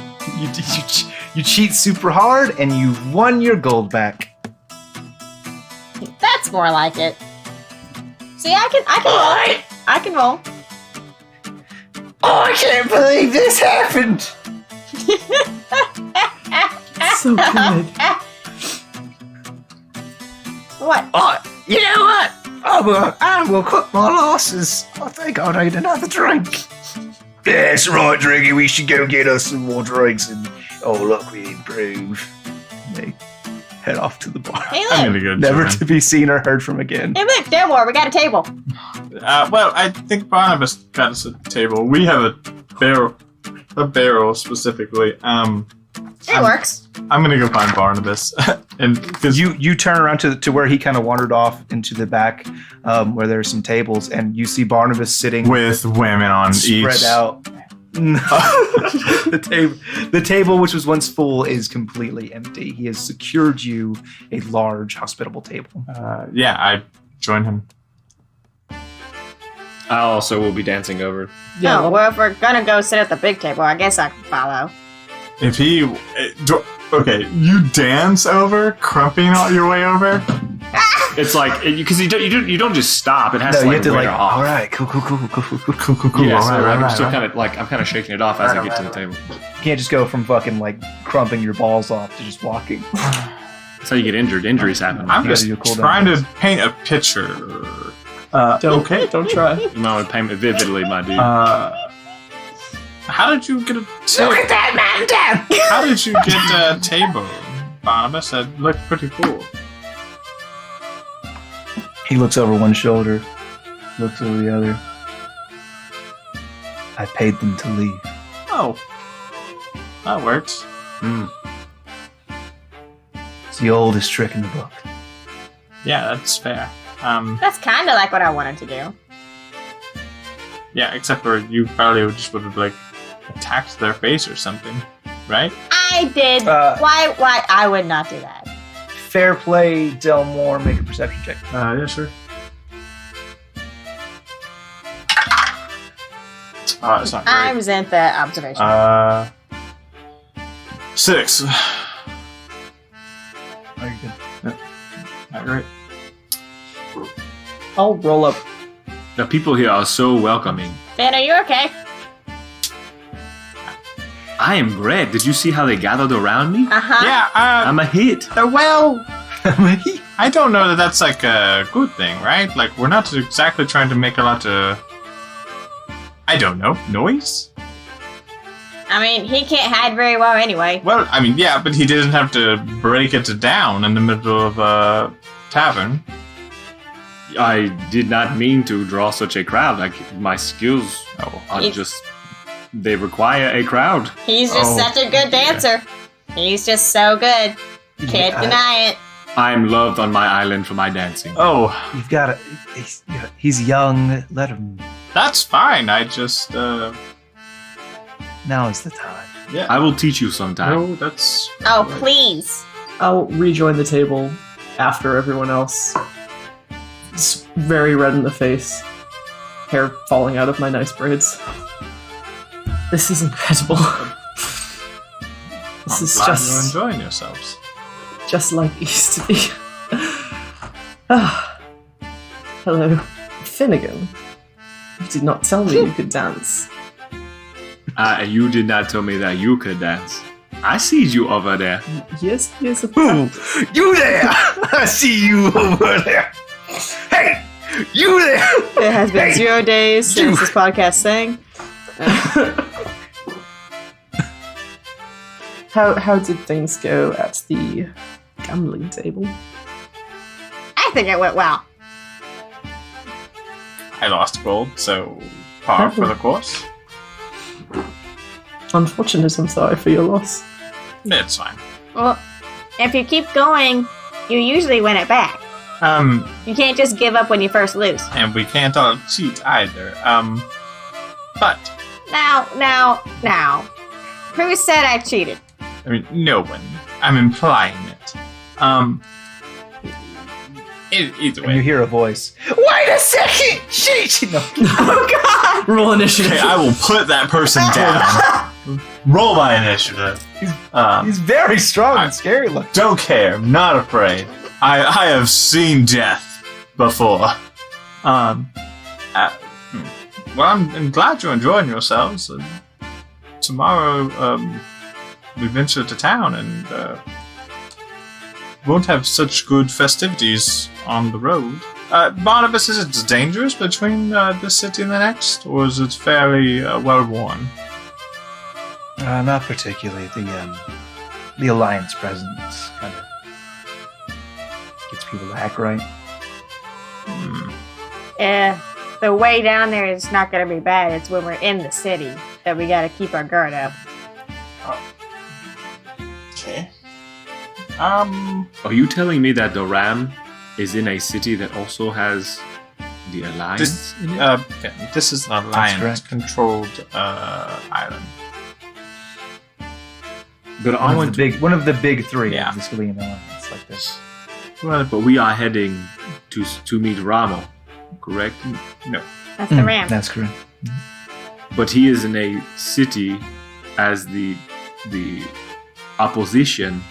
You cheat super hard and you've won your gold back. That's more like it. See, I can roll. I can roll. Oh, I can't believe this happened. So good. What? Oh, you know what? I will cook my losses. I think I'll need another drink. That's right, Drinky. We should go get us some more drinks and look, we improve. They head off to the bar. Hey, look. I'm gonna go Never join. to be seen or heard from again. Hey, look, there more. We got a table. Well, I think Barnabas got us a table. We have a barrel specifically. It works. I'm gonna go find Barnabas, and because you turn around to where he kind of wandered off into the back, where there's some tables, and you see Barnabas sitting with women on spread each. out. The table, which was once full, is completely empty. He has secured you a large, hospitable table. Yeah, I join him. I also will be dancing over. Yeah. Oh, well, if we're gonna go sit at the big table, I guess I can follow. If he, okay, you dance over, crumping all your way over. It's like because you don't just stop. It has to you like have to wear off. all right, cool. Yeah, all so right, I'm right, still right. kind of like I'm kind of shaking it off as I get to the table. You can't just go from fucking like crumping your balls off to just walking. That's how you get injured. Injuries happen. I'm You just gotta do a cool trying down to paint a picture. Okay, don't try. You might want to paint it vividly, my dude. How did you get a Look at that man down. How did you get a table, Barnabas? That looked pretty cool. He looks over one shoulder, looks over the other. I paid them to leave. Oh, that works. It's the oldest trick in the book. Yeah, that's fair. That's kind of like what I wanted to do. Yeah, except for you probably just would have like attacked their face or something, right? I did. Why? I would not do that. Fair play, Delmore. Make a perception check. Yeah, sure. It's not great. I resent that observation. 6. Oh, you're good. Not great. I'll roll up. The people here are so welcoming. Ben, are you okay? I am great. Did you see how they gathered around me? Uh-huh. Yeah, I'm a hit. well, I don't know that that's like a good thing, right? Like, we're not exactly trying to make a lot of, I don't know, noise? I mean, he can't hide very well anyway. Well, I mean, yeah, but he didn't have to break it down in the middle of a tavern. I did not mean to draw such a crowd. Like my skills are just they require a crowd. He's just such a good dancer. He's just so good. Can't deny it. I'm loved on my island for my dancing. Oh, You've got to. He's young. Let him. that's fine. I just, Now is the time. yeah. I will teach you sometime. No, that's. Oh, please. I'll rejoin the table after everyone else. It's very red in the face. Hair falling out of my nice braids. This is incredible. This I'm is glad just you're enjoying yourselves. just like it used to be. Hello, Finnegan. You did not tell me you could dance. You did not tell me that you could dance. I see you over there. Yes, yes. Who? You there? I see you over there. Hey, you there? It has been 0 days since this podcast sang. How did things go at the gambling table? I think it went well. I lost gold, so par for the course. Unfortunate, I'm sorry for your loss. It's fine. Well, if you keep going, you usually win it back. You can't just give up when you first lose. And we can't all cheat either. But Now. Who said I cheated? I mean, no one. I'm implying it. Either And you way. hear a voice. Wait a second! Sheesh! No. Oh God! Roll initiative. Okay, I will put that person down. Roll my initiative. He's very strong and scary looking. Don't care. I'm not afraid. I have seen death before. Well, I'm glad you're enjoying yourselves. Tomorrow, we venture to town and won't have such good festivities on the road. Barnabas, is it dangerous between this city and the next, or is it fairly well worn? Not particularly. The Alliance presence kind of gets people to act right. The way down there is not going to be bad. It's when we're in the city that we got to keep our guard up. Okay. Are you telling me that the Ram is in a city that also has the Alliance? This is an correct. Alliance-controlled island. But I want to, one of the big three. Yeah. This will be an alliance like this. but we are heading to meet Ramo, correct? No. That's the ram. That's correct. But he is in a city as the opposition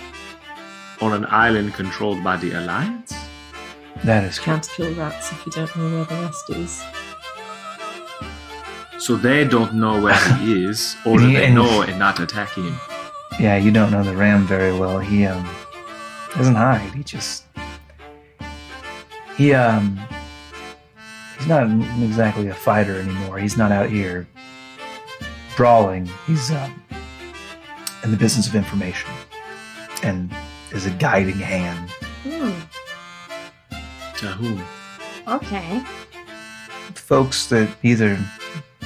on an island controlled by the Alliance? That is correct. Can't kill rats if you don't know where the rest is. So they don't know where he is, or do they know and not attack him? Yeah, you don't know the Ram very well. He doesn't hide. He's not exactly a fighter anymore. He's not out here brawling. He's in the business of information and is a guiding hand. To whom? Okay. Folks that either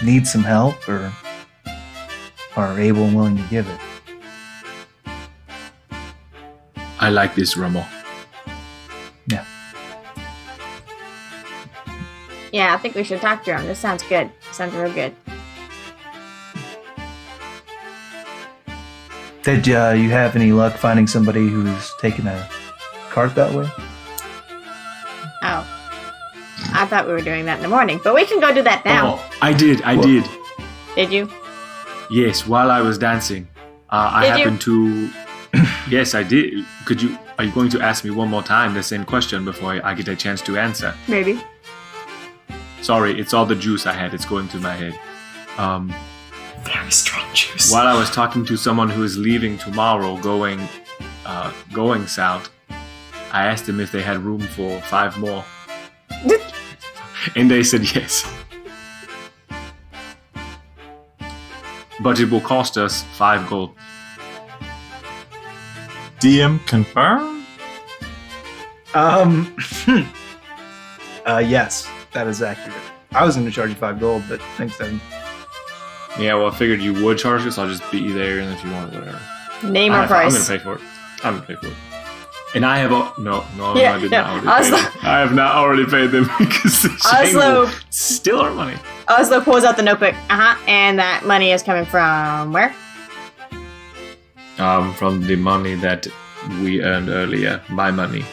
need some help or are able and willing to give it. I like this, Ramo. Yeah. Yeah, I think we should talk to him. This sounds good. Sounds real good. Did you have any luck finding somebody who's taken a cart that way? Oh. I thought we were doing that in the morning, but we can go do that now. Oh, I did. Did you? Yes, while I was dancing. I Did you? happened to... Yes, I did. Are you going to ask me one more time the same question before I get a chance to answer? Maybe. Sorry, it's all the juice I had. It's going through my head. Very strong juice. While I was talking to someone who is leaving tomorrow, going south, I asked them if they had room for 5 more. And they said yes. But it will cost us 5 gold. DM confirm? Yes, that is accurate. I was going to charge you 5 gold, but thanks, Evan. Yeah, well, I figured you would charge us. I'll just be there, and if you want, whatever. Name or I'm price. gonna pay for it. I'm gonna pay for it. And I have no, Yeah, I did yeah. not already pay them. I have not already paid them because the chain Oslo. will steal our money. Oslo pulls out the notebook. And that money is coming from where? From the money that we earned earlier, my money.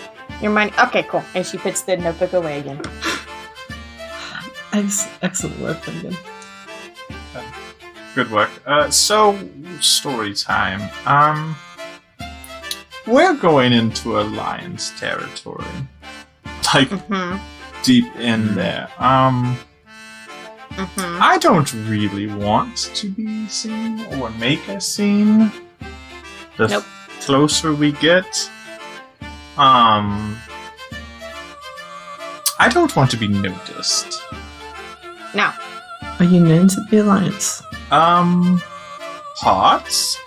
Your money. Okay, cool. And she puts the notebook away again. Excellent work, Finnegan. Good work. So, story time. We're going into Alliance territory. Like, deep in there. I don't really want to be seen or make a scene. The Nope. closer we get, I don't want to be noticed. No. Are you known to the Alliance? Pots?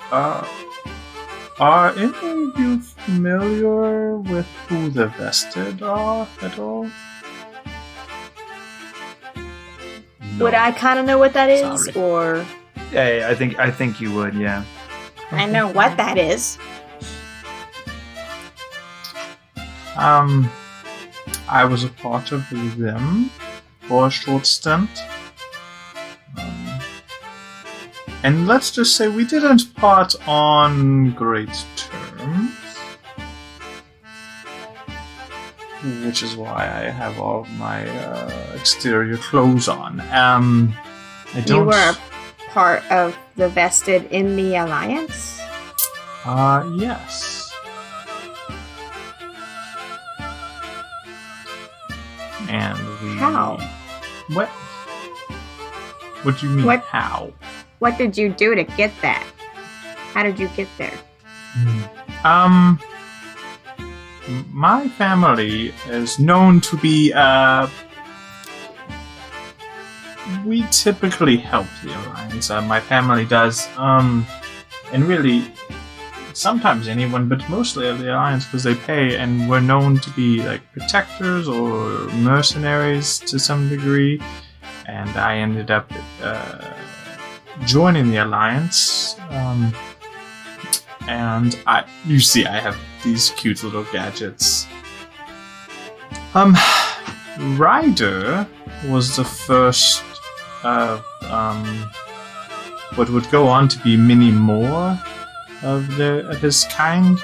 Are any of you familiar with who the Vested are at all? Would I kind of know what that is, Sorry. or Yeah, I think you would. Yeah. I know what that is? I was a part of them for a short stint. And let's just say we didn't part on great terms. Which is why I have all of my exterior clothes on. I don't... You were a part of the Vested in the Alliance? Yes. And we... How? What? What do you mean, What? how? What did you do to get that? How did you get there? My family is known to be, we typically help the Alliance. My family does, and really, sometimes anyone, but mostly the Alliance because they pay, and we're known to be like protectors or mercenaries to some degree. And I ended up joining the Alliance, and you see, I have these cute little gadgets. Ryder was the first of what would go on to be many more of his kind,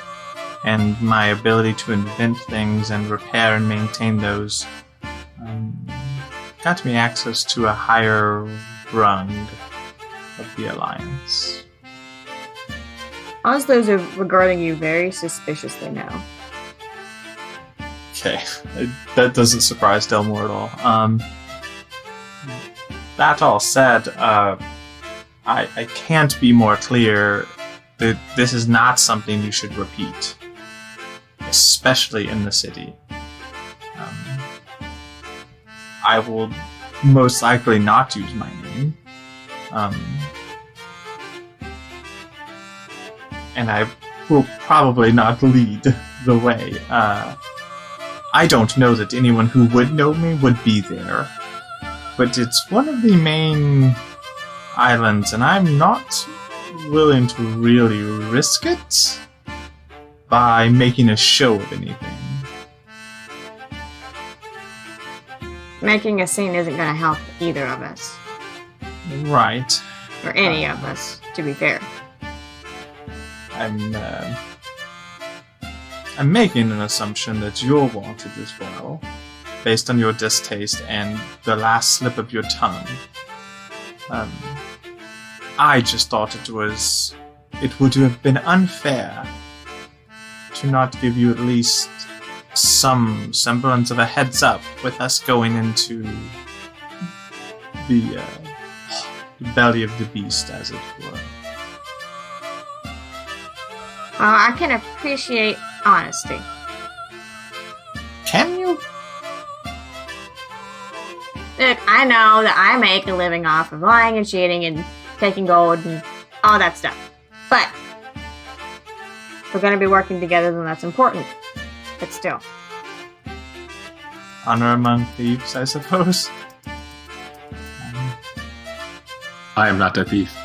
and my ability to invent things and repair and maintain those got me access to a higher rung of the Alliance. Oslos are regarding you very suspiciously now. Okay, that doesn't surprise Delmore at all. That all said, I can't be more clear that this is not something you should repeat, especially in the city. I will most likely not use my name. And I will probably not lead the way. I don't know that anyone who would know me would be there. But it's one of the main islands, and I'm not willing to really risk it by making a show of anything. Making a scene isn't going to help either of us. Right. Or any of us, to be fair. I'm making an assumption that you're wanted as well, based on your distaste and the last slip of your tongue. I just thought it would have been unfair to not give you at least some semblance of a heads up with us going into the belly of the beast, as it were. I can appreciate honesty. Can you? Look, I know that I make a living off of lying and cheating and taking gold and all that stuff. But if we're going to be working together, then that's important. But still. Honor among thieves, I suppose. I am not a thief.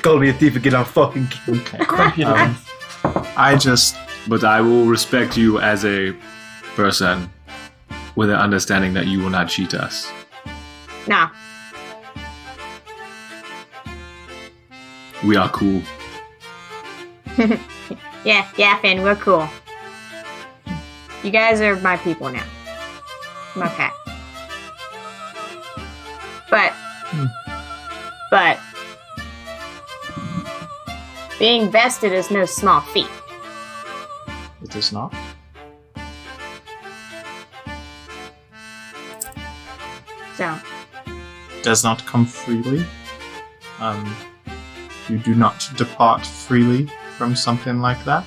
Gotta be a thief and get on fucking killed. But I will respect you as a person with an understanding that you will not cheat us. Nah. We are cool. Yeah, Finn, we're cool. You guys are my people now. My pack. But being vested is no small feat. It is not. So. Does not come freely. You do not depart freely from something like that.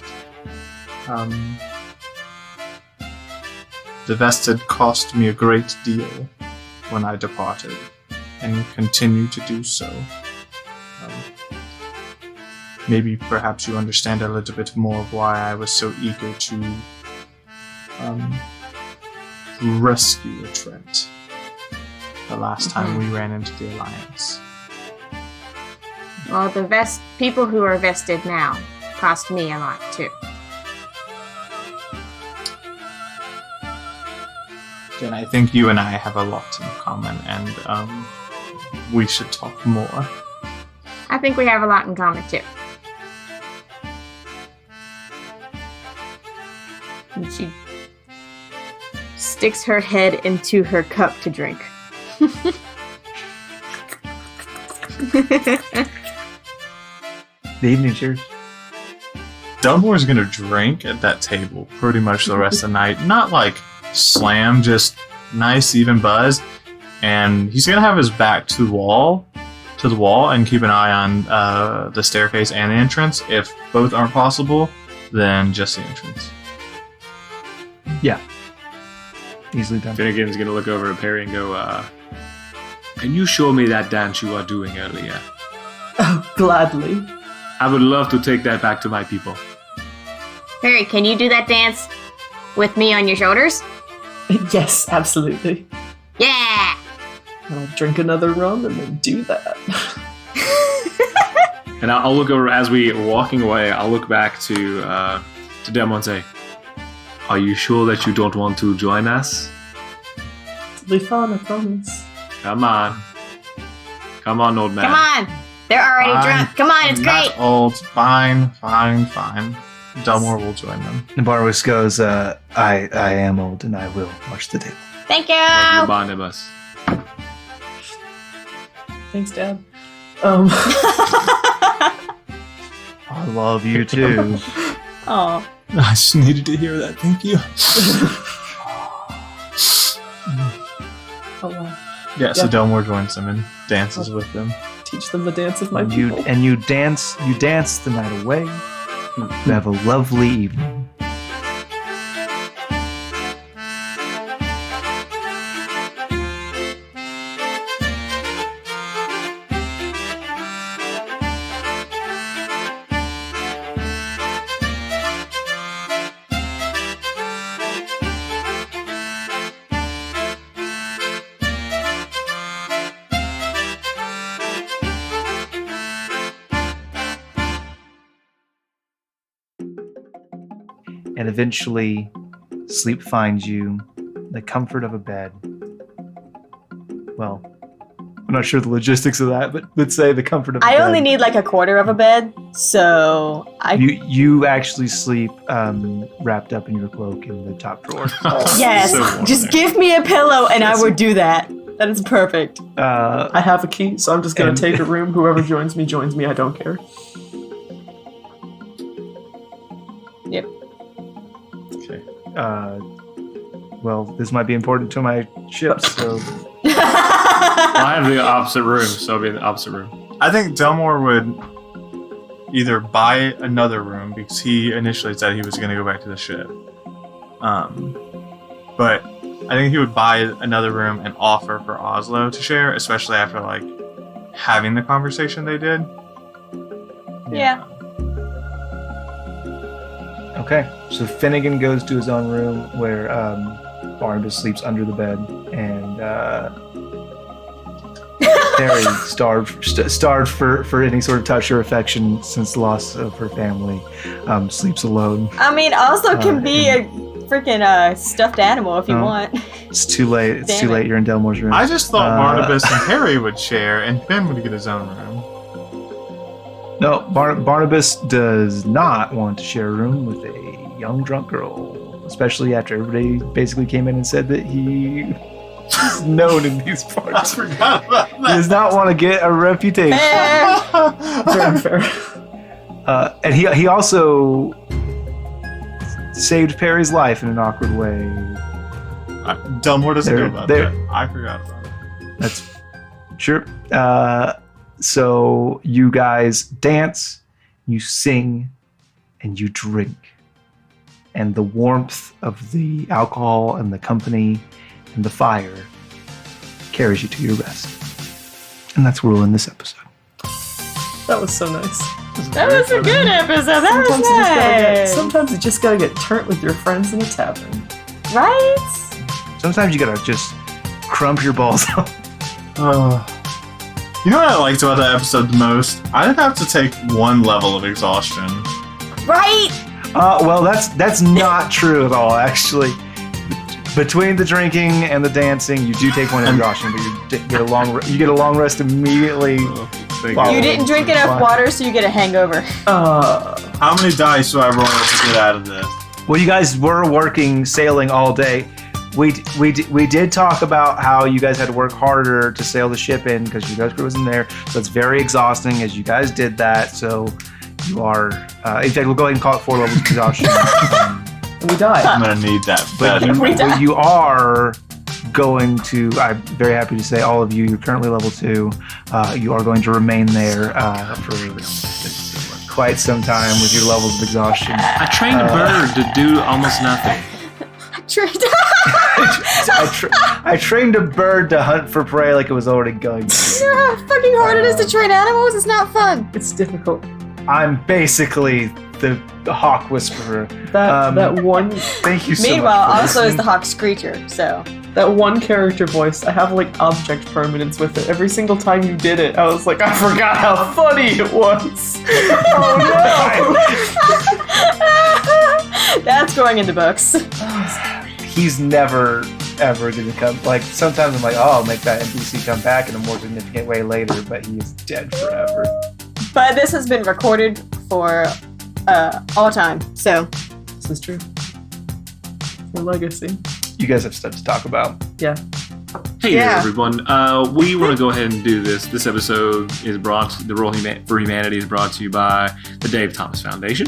The vested cost me a great deal when I departed, and continue to do so. Maybe perhaps you understand a little bit more of why I was so eager to rescue Trent the last time we ran into the Alliance. Well, the people who are vested now cost me a lot too. And I think you and I have a lot in common, and we should talk more. I think we have a lot in common too. And she sticks her head into her cup to drink. The evening cheers. Delmore's gonna drink at that table pretty much the rest of the night. Not like slam, just nice even buzz. And he's gonna have his back to the wall, and keep an eye on the staircase and the entrance. If both aren't possible, then just the entrance. Yeah. Easily done. Finnegan's gonna look over at Perry and go, can you show me that dance you were doing earlier? Oh, gladly. I would love to take that back to my people. Harry, can you do that dance with me on your shoulders? Yes, absolutely. Yeah! I'll drink another rum and then do that. And I'll look over as we walking away. I'll look back to Demo and say, "Are you sure that you don't want to join us? It'll be fun, I promise. Come on, old man. Come on! They're already Fine. drunk. Come on, it's I'm great! not old. Fine. Delmore will join them. And Barwis goes, I am old and I will watch the table. Thank you! Thank you, Barnabas. Thanks, Dad. I love you too. Oh. I just needed to hear that. Thank you. Oh, wow. Yeah, so Yeah. Delmore joins them and dances with them. Teach them the dance of my And people. you dance the night away. You have a lovely evening. And eventually, sleep finds you, the comfort of a bed. Well, I'm not sure the logistics of that, but let's say the comfort of a bed. I only need like a quarter of a bed, so I... You actually sleep wrapped up in your cloak in the top drawer. Yes! So warm Just there. give me a pillow and I would do that. That is perfect. I have a key, so I'm just gonna And- take a room. Whoever joins me, I don't care. Yep. Okay. Well, this might be important to my ship, so I have the opposite room, so I'll be in the opposite room. I think Delmore would either buy another room because he initially said he was going to go back to the ship. But I think he would buy another room and offer for Oslo to share, especially after like having the conversation they did. Yeah. okay. So Finnegan goes to his own room where Barnabas sleeps under the bed, and Terry, starved for any sort of touch or affection since the loss of her family, sleeps alone. I mean, also can be a freaking stuffed animal if you Oh. want. It's too late. It's Damn too it. late. You're in Delmore's room. I just thought Barnabas and Harry would share, and Finn would get his own room. No, Barnabas does not want to share a room with a young drunk girl, especially after everybody basically came in and said that he is known in these I parts. He forgot about does not want to get a reputation. Very fair. And he also saved Perry's life in an awkward way. Delmore doesn't know about They're- that. I forgot about it. That's sure. So you guys dance, you sing, and you drink. And the warmth of the alcohol and the company and the fire carries you to your rest. And that's where we'll end this episode. That was so nice. That was a good episode. That was nice. Sometimes you just gotta get turnt with your friends in a tavern. Right? Sometimes you gotta just crump your balls up. You know what I liked about that episode the most? I didn't have to take one level of exhaustion. Right? Well, that's not true at all, actually. Between the drinking and the dancing, you do take one exhaustion, but you get a long rest immediately. You didn't drink enough water, so you get a hangover. How many dice do I roll to get out of this? Well, you guys were working sailing all day. We did talk about how you guys had to work harder to sail the ship in because your ghost crew was in there. So it's very exhausting as you guys did that. So you are, in fact, we'll go ahead and call it 4 levels of exhaustion. We died. I'm gonna need that. But you are going to, I'm very happy to say, all of you, you're currently level 2. You are going to remain there for quite some time with your levels of exhaustion. I trained a bird to do almost nothing. I trained a bird to hunt for prey like it was already going to. You know how fucking hard it is to train animals? It's not fun. It's difficult. I'm basically the hawk whisperer. That one. Thank you so much. Meanwhile, Oslo is the hawk screecher, so. That one character voice, I have like object permanence with it. Every single time you did it, I was like, I forgot how funny it was. Oh no! That's going in the books. He's never ever gonna come. Like sometimes I'm like, oh, I'll make that NPC come back in a more significant way later, but he is dead forever. But this has been recorded for all time, so. This is true. For legacy. You guys have stuff to talk about. Yeah. Hey there, everyone. We want to go ahead and do this. This episode is the Roll for Humanity is brought to you by the Dave Thomas Foundation.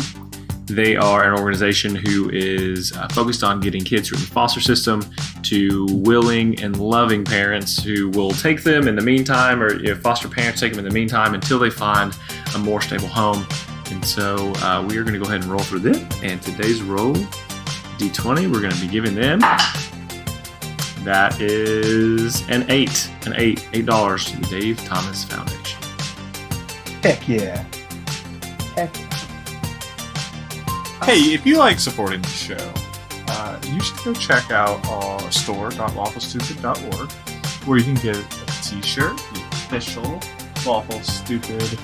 They are an organization who is focused on getting kids through the foster system to willing and loving parents who will take them in the meantime, or foster parents take them in the meantime until they find a more stable home. And so we are going to go ahead and roll for this. And today's roll, D20, we're going to be giving them. That is an $8 to the Dave Thomas Foundation. Heck yeah. Hey, if you like supporting the show, you should go check out our store.lawfulstupid.org, where you can get a t-shirt, the official Lawful Stupid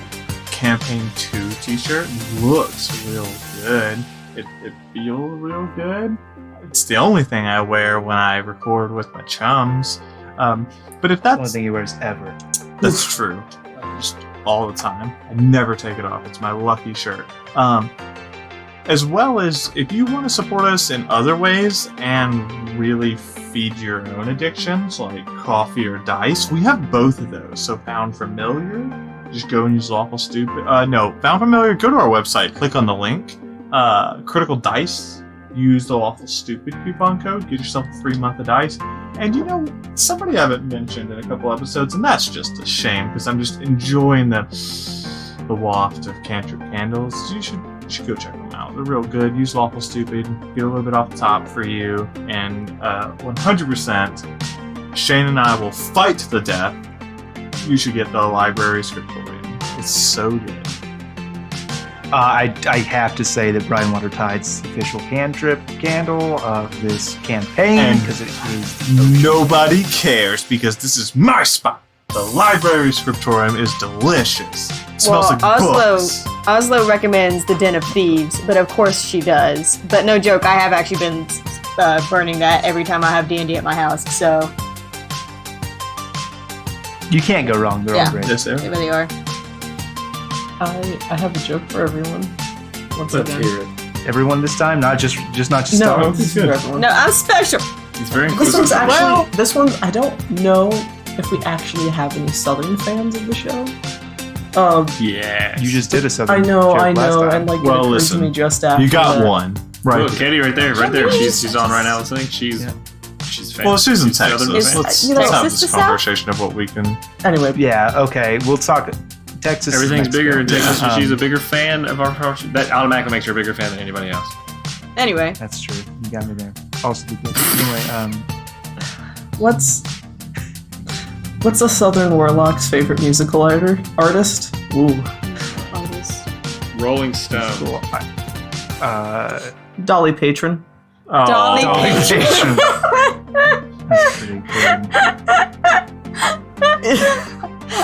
Campaign 2 t-shirt. It looks real good. It feels real good. It's the only thing I wear when I record with my chums. But if that's the only thing he wears ever. That's true. Just all the time. I never take it off. It's my lucky shirt. As well as if you want to support us in other ways and really feed your own addictions, like coffee or dice, we have both of those. So Found Familiar, just go and use Lawful Stupid. Found Familiar, go to our website, click on the link. Critical Dice, use the Lawful Stupid coupon code, get yourself a free month of dice. And somebody I haven't mentioned in a couple episodes, and that's just a shame because I'm just enjoying the waft of cantrip candles. You should go check them out. They're real good. Use Lawful Stupid, get a little bit off the top for you, and 100% Shane and I will fight to the death. You should get the library scriptorium. It's so good. I have to say that Brian Watertide's official cantrip candle of this campaign, because it is nobody cares because this is my spot. The library scriptorium is delicious. It smells like books. Oslo recommends the Den of Thieves, but of course she does. But no joke, I have actually been burning that every time I have D&D at my house. So you can't go wrong. They're all great. Yes, sir. They really are. I have a joke for everyone. Let's hear it. Everyone this time, not just No, Star. this is for everyone. No, I'm special. He's very This inclusive. one's actually. This one, I don't know if we actually have any Southern fans of the show. Yeah. You just did a Southern I know, joke last time. and like Well, it occurred to listen, me just after. You got that. one. Right. Look, Katie right there. She's on right now listening. She's she's famous. Well, she's in She's Southern Texas. famous. Let's You know, have is this this the South? conversation of what we can. Anyway, Yeah, okay. We'll talk Texas. Everything's Mexico. bigger in Texas, but Um, she's a bigger fan of our culture. That automatically makes her a bigger fan than anybody else. Anyway, That's true. You got me there. Also, anyway, what's a Southern Warlock's favorite musical artist? Ooh, Rolling Stone. cool. Dolly Patron. Oh, Dolly Patron. That's pretty good.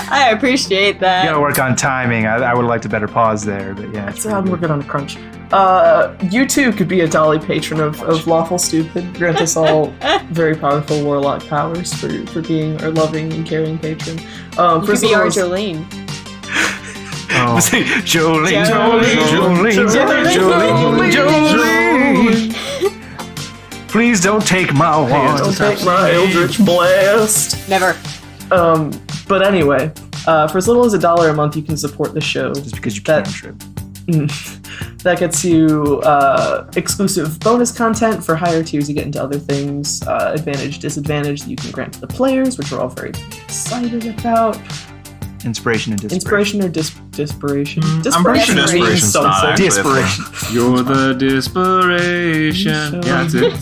I appreciate that. You gotta work on timing. I would like to better pause there, but yeah. it's I'm pretty working on a crunch. You too could be a Dolly Patron of Lawful Stupid. Grant us all very powerful warlock powers for being our loving and caring patron. You For could as be little our as- Jolene. Oh. Jolene, Jolene, Jolene, Jolene. Please don't take my wand. Don't take my Eldritch Blast. Never. But anyway, for as little as $1 a month, you can support the show. Just because you That- cantrip. That gets you exclusive bonus content. For higher tiers, you get into other things, advantage, disadvantage that you can grant to the players, which we're all very excited about. Inspiration and desperation. Inspiration or desperation? I'm pretty sure desperation's Sounds not like- actually a thing. Desperation. You're the desperation. Yeah, that's it.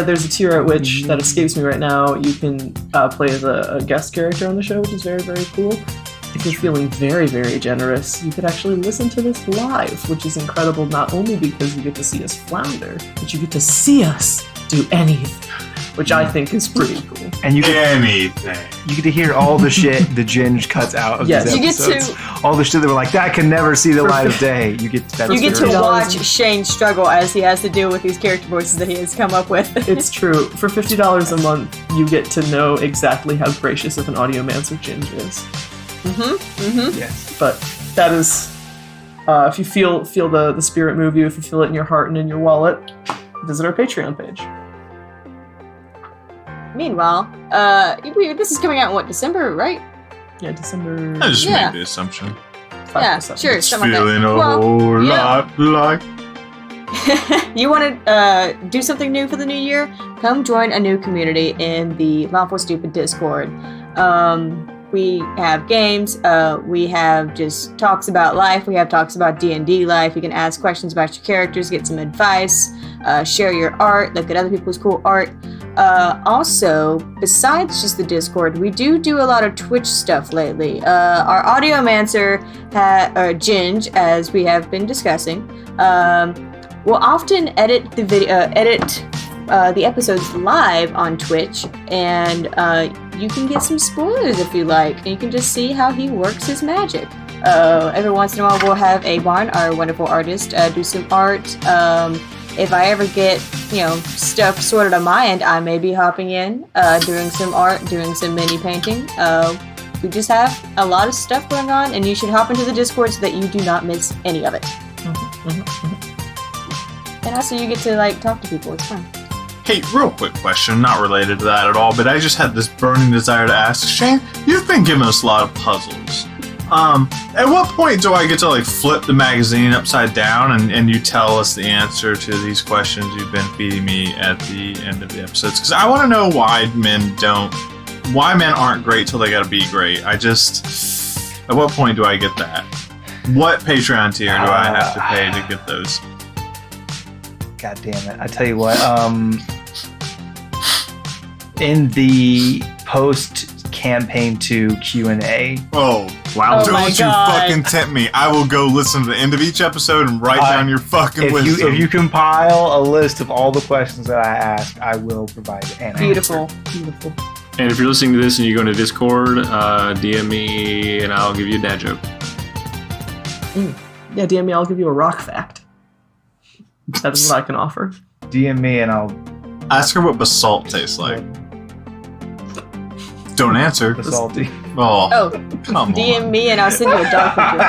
There's a tier at which that escapes me right now. You can play as a guest character on the show, which is very, very cool. If you're feeling very, very generous, you could actually listen to this live, which is incredible, not only because you get to see us flounder, but you get to see us do anything, which I think is pretty cool. And you get Anything. to hear all the shit the Ginge cuts out of Yes. these You get episodes. to- all the shit that we're like, that can never see the light of day. You get to, You get to $50. watch Shane struggle as he has to deal with these character voices that he has come up with. It's true. For $50 a month, you get to know exactly how gracious of an audiomancer Ginge is. Yes. But that is, if you feel the spirit move you, if you feel it in your heart and in your wallet, visit our Patreon page. Meanwhile, this is coming out in what, December, right? Yeah, December. I just Yeah. made the assumption. 5 Yeah, to 7. sure. It's Something like that. feeling a Well, whole yeah. lot like. You want to do something new for the new year? Come join a new community in the Lawful Stupid Discord. We have games. We have just talks about life. We have talks about D&D life. You can ask questions about your characters, get some advice, share your art, look at other people's cool art. Also, besides just the Discord, we do a lot of Twitch stuff lately. Our audiomancer, Ginge, as we have been discussing, will often edit the video, the episodes live on Twitch, and you can get some spoilers if you like, and you can just see how he works his magic. Every once in a while, we'll have Avon, our wonderful artist, do some art. If I ever get, stuff sorted on my end, I may be hopping in, doing some art, doing some mini painting. We just have a lot of stuff going on, and you should hop into the Discord so that you do not miss any of it. And also, you get to talk to people. It's fun. Hey, real quick question, not related to that at all, but I just had this burning desire to ask. Shane, you've been giving us a lot of puzzles. At what point do I get to flip the magazine upside down and you tell us the answer to these questions you've been feeding me at the end of the episodes? Because I want to know why men aren't great till they gotta be great. At what point do I get that? What Patreon tier do I have to pay to get those? God damn it. I tell you what, in the post-campaign 2 Q&A, Oh, wow. Oh my Don't you God. fucking tempt me. I will go listen to the end of each episode and write down your fucking wisdom. if you compile a list of all the questions that I ask, I will provide an Beautiful. Beautiful. And if you're listening to this and you go into Discord, DM me and I'll give you a dad joke. Yeah, DM me, I'll give you a rock fact. That is what I can offer. DM me and I'll Ask her what basalt tastes like. Don't answer. be salty. Oh, Oh, come DM on. me and I'll send you a dog picture.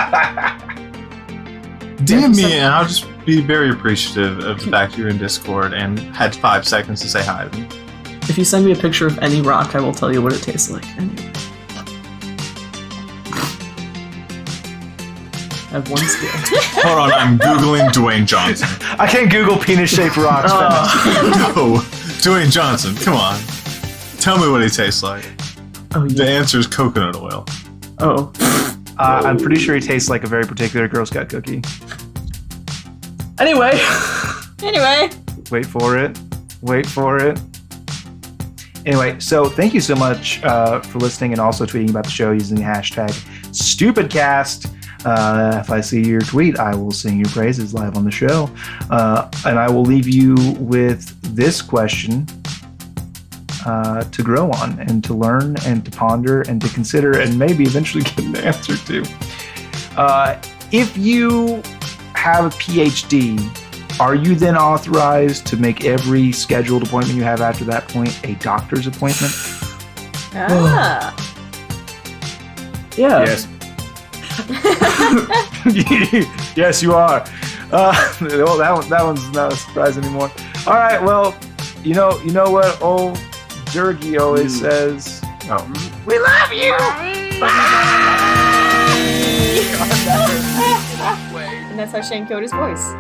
DM me and I'll just be very appreciative of the fact you're in Discord and had 5 seconds to say hi to me. If you send me a picture of any rock, I will tell you what it tastes like. I have one skill. Hold on, I'm Googling Dwayne Johnson. I can't Google penis-shaped rocks. No, Dwayne Johnson, come on. Tell me what he tastes like. Oh, The yeah. answer is coconut oil. Oh. I'm pretty sure he tastes like a very particular Girl Scout cookie. Anyway. Anyway. Wait for it. Wait for it. Anyway, so thank you so much for listening and also tweeting about the show using the hashtag StupidCast. If I see your tweet, I will sing your praises live on the show. And I will leave you with this question to grow on and to learn and to ponder and to consider and maybe eventually get an answer to. If you have a PhD, are you then authorized to make every scheduled appointment you have after that point a doctor's appointment? Ah. Yeah. Yes. Yes, you are. Well, that one's not a surprise anymore. All right, well, you know what old Jerky always says. Oh, we love you. And that's how Shane killed his voice.